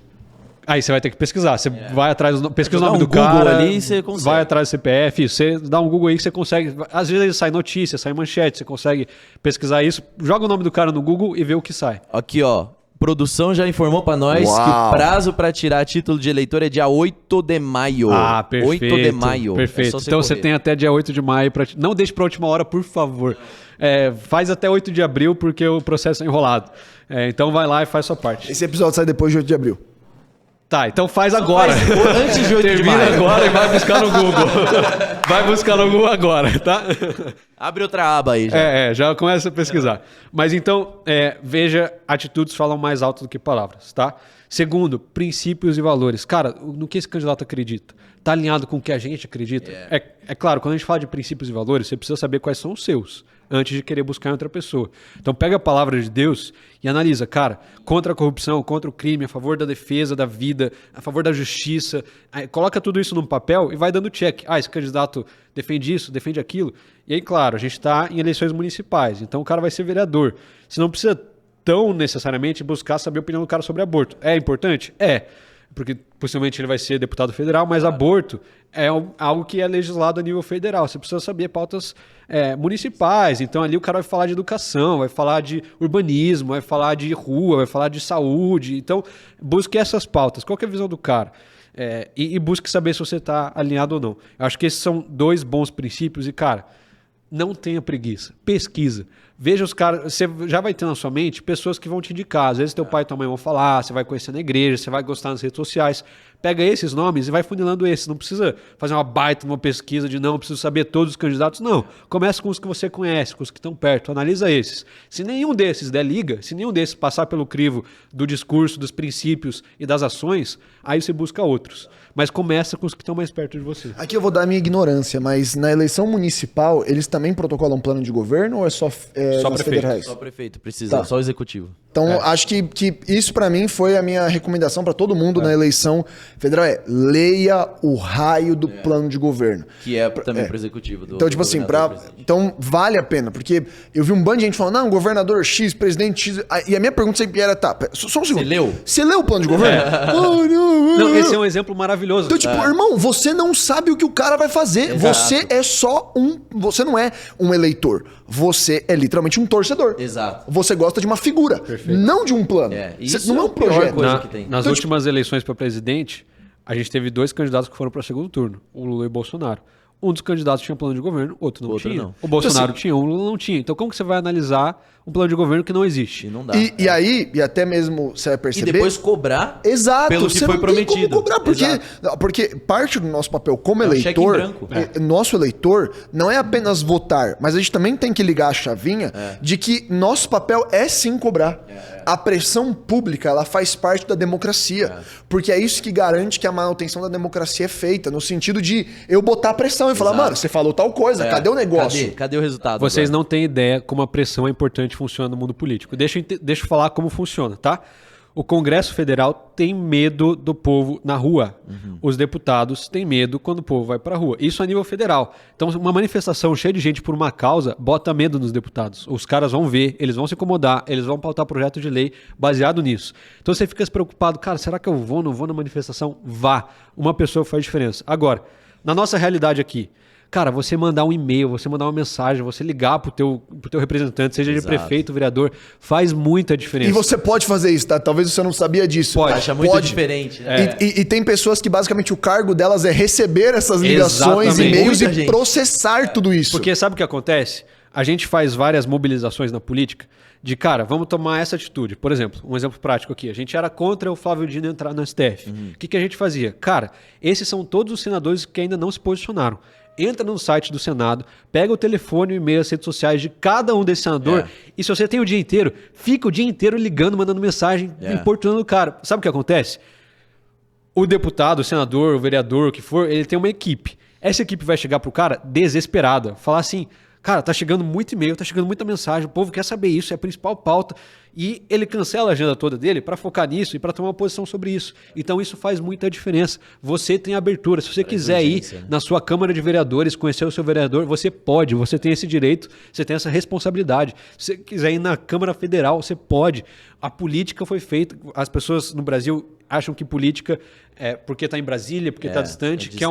Aí você vai ter que pesquisar. Você vai atrás, pesquisa o nome do Google cara, ali, você consegue. vai atrás do CPF, você dá um Google aí que você consegue. Às vezes sai notícia, sai manchete, você consegue pesquisar isso, joga o nome do cara no Google e vê o que sai. Aqui, ó. Produção já informou pra nós que o prazo pra tirar título de eleitor é dia 8 de maio. Ah, perfeito. 8 de maio. Perfeito. Então você tem até dia 8 de maio para não deixe pra última hora, por favor. Faz até 8 de abril porque o processo é enrolado. Então vai lá e faz sua parte. Esse episódio sai depois de 8 de abril. Tá, então faz agora. Antes de 8 de Termina maio. agora e vai buscar no Google. Vai buscar no Google agora, tá? Abre outra aba aí já. Já começa a pesquisar. Mas então, veja, atitudes falam mais alto do que palavras, tá? Segundo, princípios e valores. Cara, no que esse candidato acredita? Tá alinhado com o que a gente acredita? É claro, quando a gente fala de princípios e valores, você precisa saber quais são os seus, antes de querer buscar em outra pessoa. Então pega a palavra de Deus e analisa, cara, contra a corrupção, contra o crime, a favor da defesa da vida, a favor da justiça. Aí, coloca tudo isso num papel e vai dando check. Esse candidato defende isso, defende aquilo. E aí, claro, a gente está em eleições municipais, então o cara vai ser vereador. Você não precisa tão necessariamente buscar saber a opinião do cara sobre aborto. É importante? Porque possivelmente ele vai ser deputado federal, mas aborto é algo que é legislado a nível federal. Você precisa saber pautas municipais. Então ali o cara vai falar de educação, vai falar de urbanismo, vai falar de rua, vai falar de saúde. Então busque essas pautas. Qual que é a visão do cara? E busque saber se você está alinhado ou não. Eu acho que esses são 2 bons princípios e, cara, não tenha preguiça. Pesquisa. Veja os caras, você já vai ter na sua mente pessoas que vão te indicar. Às vezes teu pai e tua mãe vão falar, você vai conhecer na igreja, você vai gostar nas redes sociais. Pega esses nomes e vai funilando esses. Não precisa fazer uma baita, uma pesquisa de não, preciso saber todos os candidatos. Não. Começa com os que você conhece, com os que estão perto. Analisa esses. Se nenhum desses der liga, se nenhum desses passar pelo crivo do discurso, dos princípios e das ações, aí você busca outros. Mas começa com os que estão mais perto de você. Aqui eu vou dar a minha ignorância, mas na eleição municipal, eles também protocolam um plano de governo ou é só nas prefeito. federais? Só o prefeito precisa, só o executivo. Então, acho que isso pra mim foi a minha recomendação pra todo mundo na eleição federal. Leia o raio do plano de governo. Que é também pro executivo. Então, tipo assim, então vale a pena. Porque eu vi um bando de gente falando, não, governador X, presidente X. E a minha pergunta sempre era, só um segundo. Você leu? Você leu o plano de governo? Não, esse é um exemplo maravilhoso. Então, tipo, irmão, você não sabe o que o cara vai fazer. Exato. Você é só você não é um eleitor. Você é literalmente um torcedor. Exato. Você gosta de uma figura, não de um plano. Isso não é um projeto. coisa que tem. Nas Então, últimas eleições para presidente, a gente teve 2 candidatos que foram para o segundo turno, o Lula e o Bolsonaro. Um dos candidatos tinha plano de governo, outro não tinha. Não. O Bolsonaro Então, tinha, o Lula não tinha. Então como que você vai analisar um plano de governo que não existe? E não dá. E aí, e até mesmo você vai E perceber... depois cobrar Exato, pelo que você foi não tem prometido. como cobrar, porque, Exato. porque parte do nosso papel como um cheque em eleitor, branco. nosso eleitor, não é apenas votar, mas a gente também tem que ligar a chavinha de que nosso papel é sim cobrar. A pressão pública, ela faz parte da democracia, porque é isso que garante que a manutenção da democracia é feita, no sentido de eu botar pressão e falar, mano, você falou tal coisa, cadê o negócio? Cadê o resultado? Vocês agora? não têm ideia como a pressão é importante e funciona no mundo político. Deixa eu falar como funciona, tá? O Congresso Federal tem medo do povo na rua. Os deputados têm medo quando o povo vai pra rua. Isso a nível federal. Então, uma manifestação cheia de gente por uma causa bota medo nos deputados. Os caras vão ver, eles vão se incomodar, eles vão pautar projeto de lei baseado nisso. Então, você fica se preocupado, cara, será que eu vou, não vou na manifestação? Vá. Uma pessoa faz diferença. Agora, na nossa realidade aqui, cara, você mandar um e-mail, você mandar uma mensagem, você ligar pro teu representante, seja de prefeito, vereador, faz muita diferença. E você pode fazer isso, tá? Talvez você não sabia disso. Pode. Acha muito diferente, né? E tem pessoas que basicamente o cargo delas é receber essas ligações, Exatamente. e-mails Muita e gente. processar tudo isso. Porque sabe o que acontece? A gente faz várias mobilizações na política de, cara, vamos tomar essa atitude. Por exemplo, um exemplo prático aqui. A gente era contra o Flávio Dino entrar no STF. O que a gente fazia? Cara, esses são todos os senadores que ainda não se posicionaram. Entra no site do Senado, pega o telefone, o e-mail, as redes sociais de cada um desse senador e se você tem o dia inteiro, fica o dia inteiro ligando, mandando mensagem, importunando o cara. Sabe o que acontece? O deputado, o senador, o vereador, o que for, ele tem uma equipe. Essa equipe vai chegar pro cara desesperada, falar assim, cara, tá chegando muito e-mail, tá chegando muita mensagem, o povo quer saber isso, é a principal pauta. E ele cancela a agenda toda dele para focar nisso e para tomar uma posição sobre isso. Então isso faz muita diferença. Você tem abertura. Se você quiser ir na sua Câmara de Vereadores, conhecer o seu vereador, você pode, você tem esse direito, você tem essa responsabilidade. Se você quiser ir na Câmara Federal, você pode. A política foi feita, as pessoas no Brasil acham que política é porque está em Brasília, porque está distante, que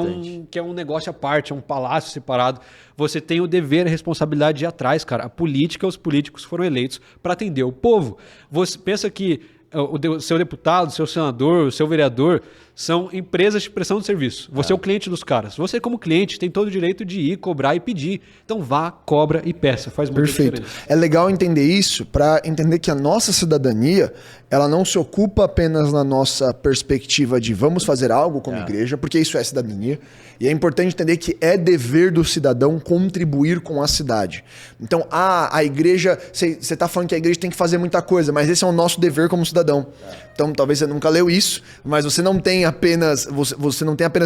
é um negócio à parte, é um palácio separado. Você tem o dever e a responsabilidade de ir atrás, cara. A política, os políticos foram eleitos para atender o povo. Você pensa que o seu deputado, o seu senador, o seu vereador são empresas de prestação de serviço. Você é o cliente dos caras. Você, como cliente, tem todo o direito de ir, cobrar e pedir. Então vá, cobra e peça. Faz muita Perfeito. diferença. É legal entender isso para entender que a nossa cidadania, ela não se ocupa apenas na nossa perspectiva de vamos fazer algo como igreja, porque isso é cidadania. E é importante entender que é dever do cidadão contribuir com a cidade. Então, a igreja, você está falando que a igreja tem que fazer muita coisa, mas esse é o nosso dever como cidadão. Então, talvez você nunca leu isso, mas você não tem apenas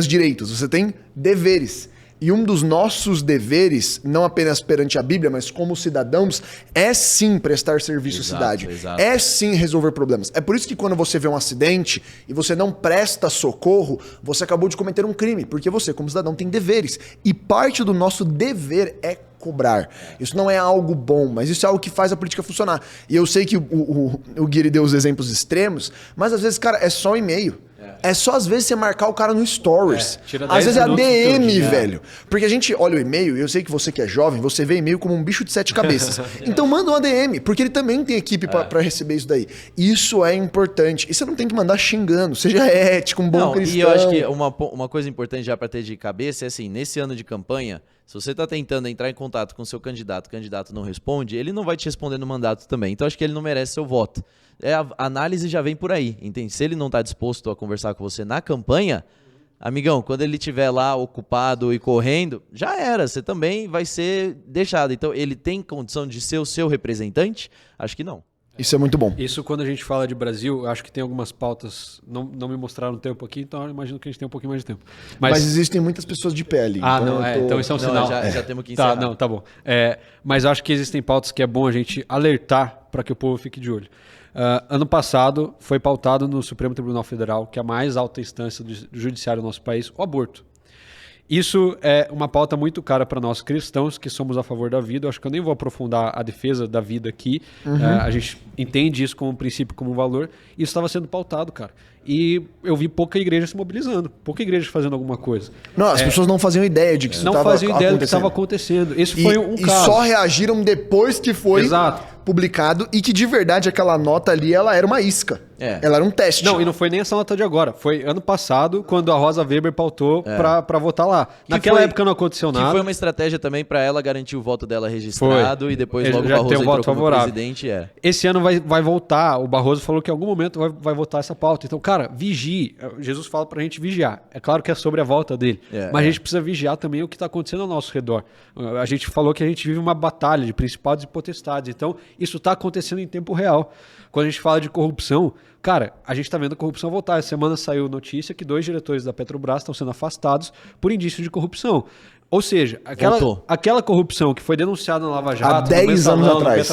direitos, você tem deveres. E um dos nossos deveres, não apenas perante a Bíblia, mas como cidadãos, é sim prestar serviço à cidade. Exato. É sim resolver problemas. É por isso que quando você vê um acidente e você não presta socorro, você acabou de cometer um crime, porque você, como cidadão, tem deveres. E parte do nosso dever é cobrar. Isso não é algo bom, mas isso é algo que faz a política funcionar. E eu sei que o Guiri deu os exemplos extremos, mas às vezes, cara, é só um e-mail. É só às vezes você marcar o cara no Stories. Às vezes é a DM, velho. Porque a gente olha o e-mail, e eu sei que você que é jovem, você vê e-mail como um bicho de 7 cabeças. Então manda uma DM, porque ele também tem equipe pra receber isso daí. Isso é importante. E você não tem que mandar xingando. Seja ético, um bom cristão. E eu acho que uma coisa importante já pra ter de cabeça é assim, nesse ano de campanha, se você tá tentando entrar em contato com o seu candidato, o candidato não responde, ele não vai te responder no mandato também. Então acho que ele não merece seu voto. A análise já vem por aí, entende? Se ele não tá disposto a conversar com você na campanha, amigão, quando ele estiver lá ocupado e correndo, já era, você também vai ser deixado. Então ele tem condição de ser o seu representante? Acho que não. Isso é muito bom. Isso quando a gente fala de Brasil, eu acho que tem algumas pautas, não me mostraram tempo aqui, então eu imagino que a gente tem um pouquinho mais de tempo. Mas existem muitas pessoas de pé ali. Então isso é um sinal. Já temos que encerrar. Tá bom. Mas eu acho que existem pautas que é bom a gente alertar para que o povo fique de olho. Ano passado foi pautado no Supremo Tribunal Federal, que é a mais alta instância do judiciário do nosso país, o aborto. Isso é uma pauta muito cara para nós cristãos que somos a favor da vida. Eu acho que eu nem vou aprofundar a defesa da vida aqui. A gente entende isso como um princípio, como um valor. Isso estava sendo pautado, cara. E eu vi pouca igreja se mobilizando, pouca igreja fazendo alguma coisa. Não, as pessoas não faziam ideia de que isso estava acontecendo. Não faziam ideia do que estava acontecendo. Esse foi um caso. E só reagiram depois que foi publicado e que de verdade aquela nota ali, ela era uma isca. Ela era um teste. Não, e não foi nem essa nota de agora. Foi ano passado, quando a Rosa Weber pautou para votar lá. Naquela época não aconteceu nada. Que foi uma estratégia também para ela garantir o voto dela registrado e depois logo o já Barroso tem um voto entrou como favorável. presidente. Esse ano vai voltar. O Barroso falou que em algum momento vai votar essa pauta. Então, cara, vigie. Jesus fala pra gente vigiar. É claro que é sobre a volta dele. Mas a gente precisa vigiar também o que está acontecendo ao nosso redor. A gente falou que a gente vive uma batalha de principados e potestades. Então, isso está acontecendo em tempo real. Quando a gente fala de corrupção, cara, a gente está vendo a corrupção voltar. Essa semana saiu notícia que 2 diretores da Petrobras estão sendo afastados por indício de corrupção. Ou seja, aquela corrupção que foi denunciada na Lava Jato, há 10 anos atrás,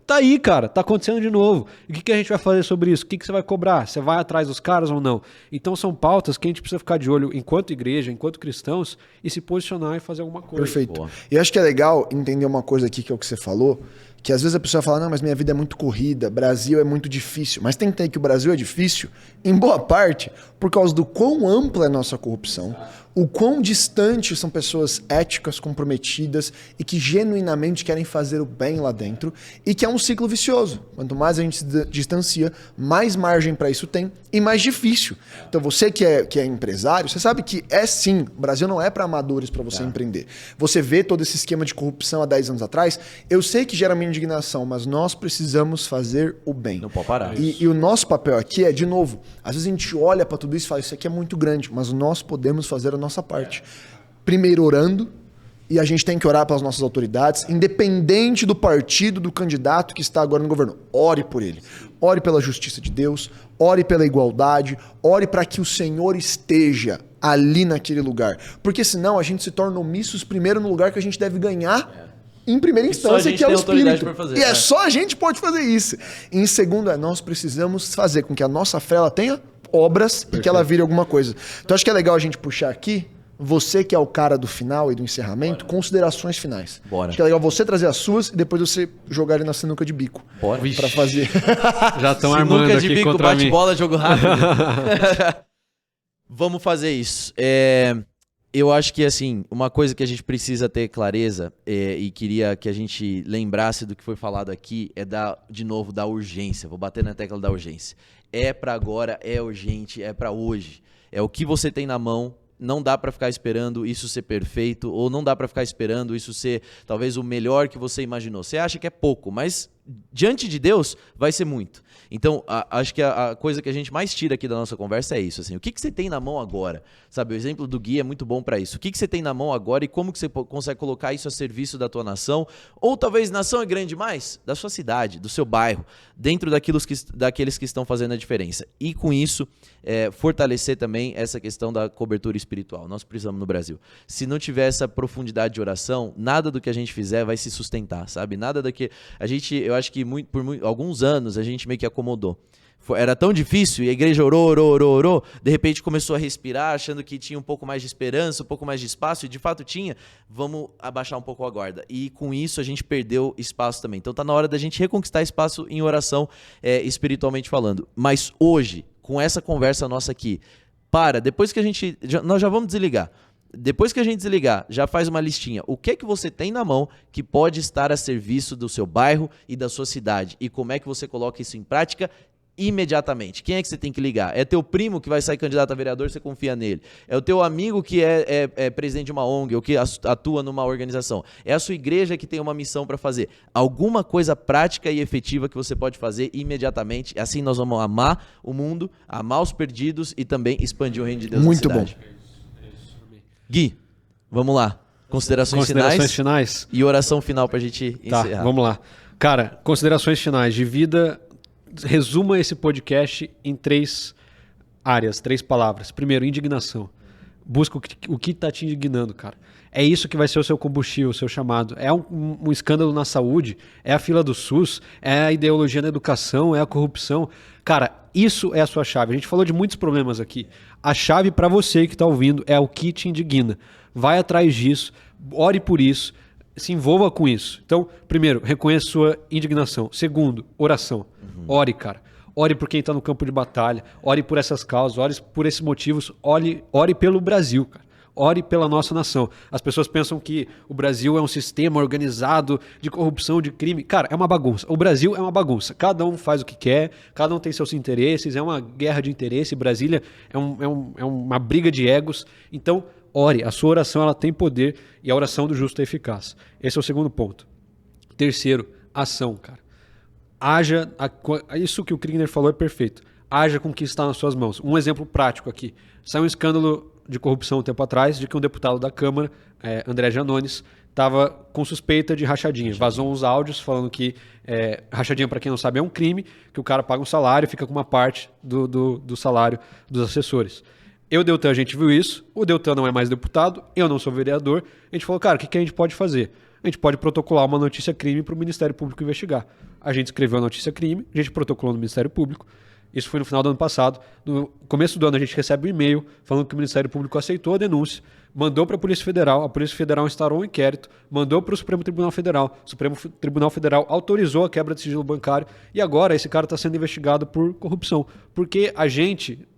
tá aí, cara, tá acontecendo de novo. E o que a gente vai fazer sobre isso? O que você vai cobrar? Você vai atrás dos caras ou não? Então são pautas que a gente precisa ficar de olho enquanto igreja, enquanto cristãos, e se posicionar e fazer alguma coisa. Perfeito. Boa. E eu acho que é legal entender uma coisa aqui, que é o que você falou, que às vezes a pessoa fala, não, mas minha vida é muito corrida, Brasil é muito difícil. Mas tem que entender que o Brasil é difícil, em boa parte, por causa do quão ampla é a nossa corrupção, o quão distante são pessoas éticas, comprometidas e que genuinamente querem fazer o bem lá dentro, e que é um ciclo vicioso. Quanto mais a gente se distancia, mais margem para isso tem e mais difícil. Então você que é empresário, você sabe que sim, o Brasil não é para amadores para você empreender. Você vê todo esse esquema de corrupção há 10 anos atrás, eu sei que gera minha indignação, mas nós precisamos fazer o bem. Não pode parar. E o nosso papel aqui é, de novo, às vezes a gente olha para tudo isso e fala, isso aqui é muito grande, mas nós podemos fazer a nossa parte. Primeiro orando, e a gente tem que orar pelas nossas autoridades, independente do partido, do candidato que está agora no governo. Ore por ele. Ore pela justiça de Deus, ore pela igualdade, ore para que o Senhor esteja ali naquele lugar. Porque senão a gente se torna omissos primeiro no lugar que a gente deve ganhar em primeira instância, que é o Espírito. E só a gente pode fazer isso. E em segundo, nós precisamos fazer com que a nossa fé ela tenha obras e que ela vire alguma coisa. Então acho que é legal a gente puxar aqui, você que é o cara do final e do encerramento, considerações finais. Bora. Acho que é legal você trazer as suas e depois você jogar ele na sinuca de bico. Bora. Pra fazer. Já estão armando aqui bico, contra mim. bate bola, jogo rápido. Vamos fazer isso. Eu acho que, assim, uma coisa que a gente precisa ter clareza e queria que a gente lembrasse do que foi falado aqui é, de novo, da urgência. Vou bater na tecla da urgência. É para agora, é urgente, é para hoje. É o que você tem na mão. Não dá para ficar esperando isso ser perfeito, ou não dá para ficar esperando isso ser talvez o melhor que você imaginou. Você acha que é pouco, mas diante de Deus vai ser muito. Então, acho que a coisa que a gente mais tira aqui da nossa conversa é isso. Assim, o que você tem na mão agora? Sabe, o exemplo do Gui é muito bom para isso. O que você tem na mão agora e como que você consegue colocar isso a serviço da tua nação? Ou talvez nação é grande demais? Da sua cidade, do seu bairro, dentro daqueles que estão fazendo a diferença. E com isso, fortalecer também essa questão da cobertura espiritual. Nós precisamos no Brasil. Se não tiver essa profundidade de oração, nada do que a gente fizer vai se sustentar, sabe? Nada do que... eu acho que por alguns anos a gente meio que acomodou. Era tão difícil e a igreja orou, de repente começou a respirar, achando que tinha um pouco mais de esperança, um pouco mais de espaço, e de fato tinha, vamos abaixar um pouco a guarda. E com isso a gente perdeu espaço também. Então tá na hora da gente reconquistar espaço em oração, espiritualmente falando. Mas hoje, com essa conversa nossa aqui, depois que nós já vamos desligar. Depois que a gente desligar, já faz uma listinha. O que é que você tem na mão que pode estar a serviço do seu bairro e da sua cidade? E como é que você coloca isso em prática imediatamente? Quem é que você tem que ligar? É teu primo que vai sair candidato a vereador, você confia nele? É o teu amigo que é presidente de uma ONG ou que atua numa organização? É a sua igreja que tem uma missão para fazer? Alguma coisa prática e efetiva que você pode fazer imediatamente. Assim nós vamos amar o mundo, amar os perdidos e também expandir o reino de Deus na cidade. Muito bom. Gui, vamos lá. Considerações finais e oração final pra gente encerrar. Vamos lá. Cara, considerações finais de vida. Resuma esse podcast em 3 áreas, 3 palavras. Primeiro, indignação. Busca o que tá te indignando, cara. É isso que vai ser o seu combustível, o seu chamado. É um escândalo na saúde, é a fila do SUS, é a ideologia na educação, é a corrupção. Cara, isso é a sua chave. A gente falou de muitos problemas aqui. A chave para você que está ouvindo é o que te indigna. Vai atrás disso, ore por isso, se envolva com isso. Então, primeiro, reconheça sua indignação. Segundo, oração. Ore, cara. Ore por quem está no campo de batalha. Ore por essas causas, ore por esses motivos. Ore pelo Brasil, cara. Ore pela nossa nação. As pessoas pensam que o Brasil é um sistema organizado de corrupção, de crime. Cara, é uma bagunça. O Brasil é uma bagunça. Cada um faz o que quer, cada um tem seus interesses, é uma guerra de interesse. Brasília é uma briga de egos. Então, ore. A sua oração ela tem poder e a oração do justo é eficaz. Esse é o segundo ponto. Terceiro, ação, cara. Haja. Isso que o Kriegner falou é perfeito. Haja com o que está nas suas mãos. Um exemplo prático aqui. Saiu um escândalo de corrupção um tempo atrás, de que um deputado da Câmara, André Janones, estava com suspeita de rachadinha. Vazou uns áudios falando que rachadinha, para quem não sabe, é um crime, que o cara paga um salário e fica com uma parte do salário dos assessores. Eu, Deltan, a gente viu isso, o Deltan não é mais deputado, eu não sou vereador, a gente falou, cara, o que a gente pode fazer? A gente pode protocolar uma notícia crime para o Ministério Público investigar. A gente escreveu a notícia crime, a gente protocolou no Ministério Público. Isso foi no final do ano passado. No começo do ano a gente recebe um e-mail falando que o Ministério Público aceitou a denúncia, mandou para a Polícia Federal, a Polícia Federal instaurou um inquérito, mandou para o Supremo Tribunal Federal, o Supremo Tribunal Federal autorizou a quebra de sigilo bancário e agora esse cara está sendo investigado por corrupção. Porque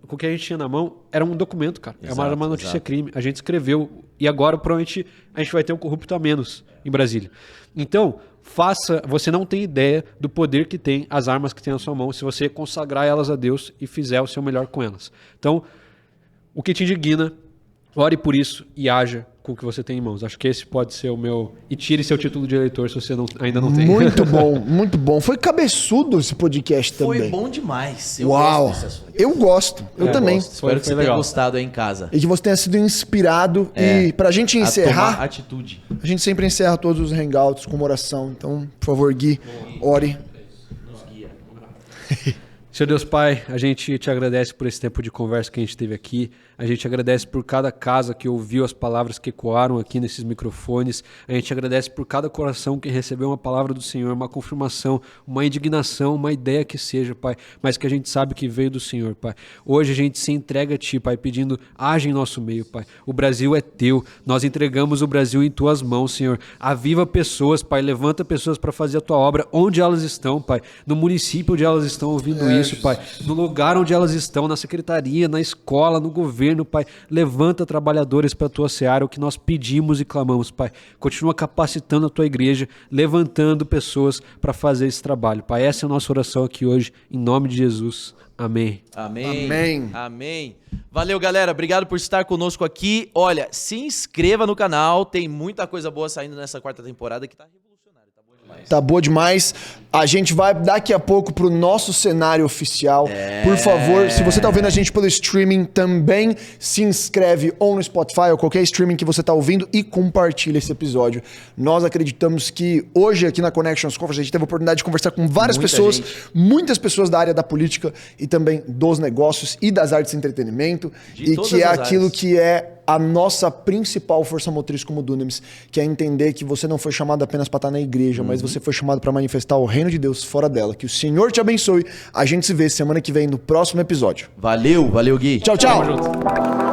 o que a gente tinha na mão era um documento, cara. Era uma notícia crime. A gente escreveu e agora provavelmente a gente vai ter um corrupto a menos em Brasília. Então, você não tem ideia do poder que tem as armas que tem na sua mão se você consagrar elas a Deus e fizer o seu melhor com elas. Então, o que te indigna, ore por isso e haja com o que você tem em mãos. Acho que esse pode ser o meu... E tire seu título de eleitor se você ainda não tem. Muito bom, muito bom. Foi cabeçudo esse podcast também. Foi bom demais. Uau! Eu gosto. Eu também. Espero que você tenha gostado aí em casa. E que você tenha sido inspirado. E pra gente encerrar... tomar atitude. A gente sempre encerra todos os hangouts com uma oração. Então, por favor, Gui, ore. Nos guia. Senhor Deus Pai, a gente te agradece por esse tempo de conversa que a gente teve aqui. A gente agradece por cada casa que ouviu as palavras que ecoaram aqui nesses microfones. A gente agradece por cada coração que recebeu uma palavra do Senhor, uma confirmação, uma indignação, uma ideia que seja, Pai, mas que a gente sabe que veio do Senhor, Pai. Hoje a gente se entrega a Ti, Pai, pedindo, age em nosso meio, Pai. O Brasil é Teu. Nós entregamos o Brasil em Tuas mãos, Senhor. Aviva pessoas, Pai. Levanta pessoas para fazer a Tua obra onde elas estão, Pai. No município onde elas estão ouvindo isso, Pai. No lugar onde elas estão, na secretaria, na escola, no governo, Pai. Levanta trabalhadores para a tua seara, o que nós pedimos e clamamos, Pai. Continua capacitando a tua igreja, levantando pessoas para fazer esse trabalho, Pai. Essa é a nossa oração aqui hoje, em nome de Jesus. Amém. Amém. Amém. Amém. Valeu, galera. Obrigado por estar conosco aqui. Olha, se inscreva no canal. Tem muita coisa boa saindo nessa 4ª temporada que tá revolucionária. Tá boa demais. Tá boa demais. A gente vai daqui a pouco pro nosso cenário oficial. Por favor, se você tá ouvindo a gente pelo streaming, também se inscreve ou no Spotify ou qualquer streaming que você tá ouvindo e compartilha esse episódio. Nós acreditamos que hoje aqui na Connections Conference a gente teve a oportunidade de conversar com várias pessoas, muitas pessoas da área da política e também dos negócios e das artes de entretenimento, e que é aquilo que é a nossa principal força motriz como Dunamis, que é entender que você não foi chamado apenas para estar na igreja, mas você foi chamado para manifestar o reino de Deus fora dela. Que o Senhor te abençoe. A gente se vê semana que vem no próximo episódio. Valeu, Gui. Tchau, tchau. Tamo junto.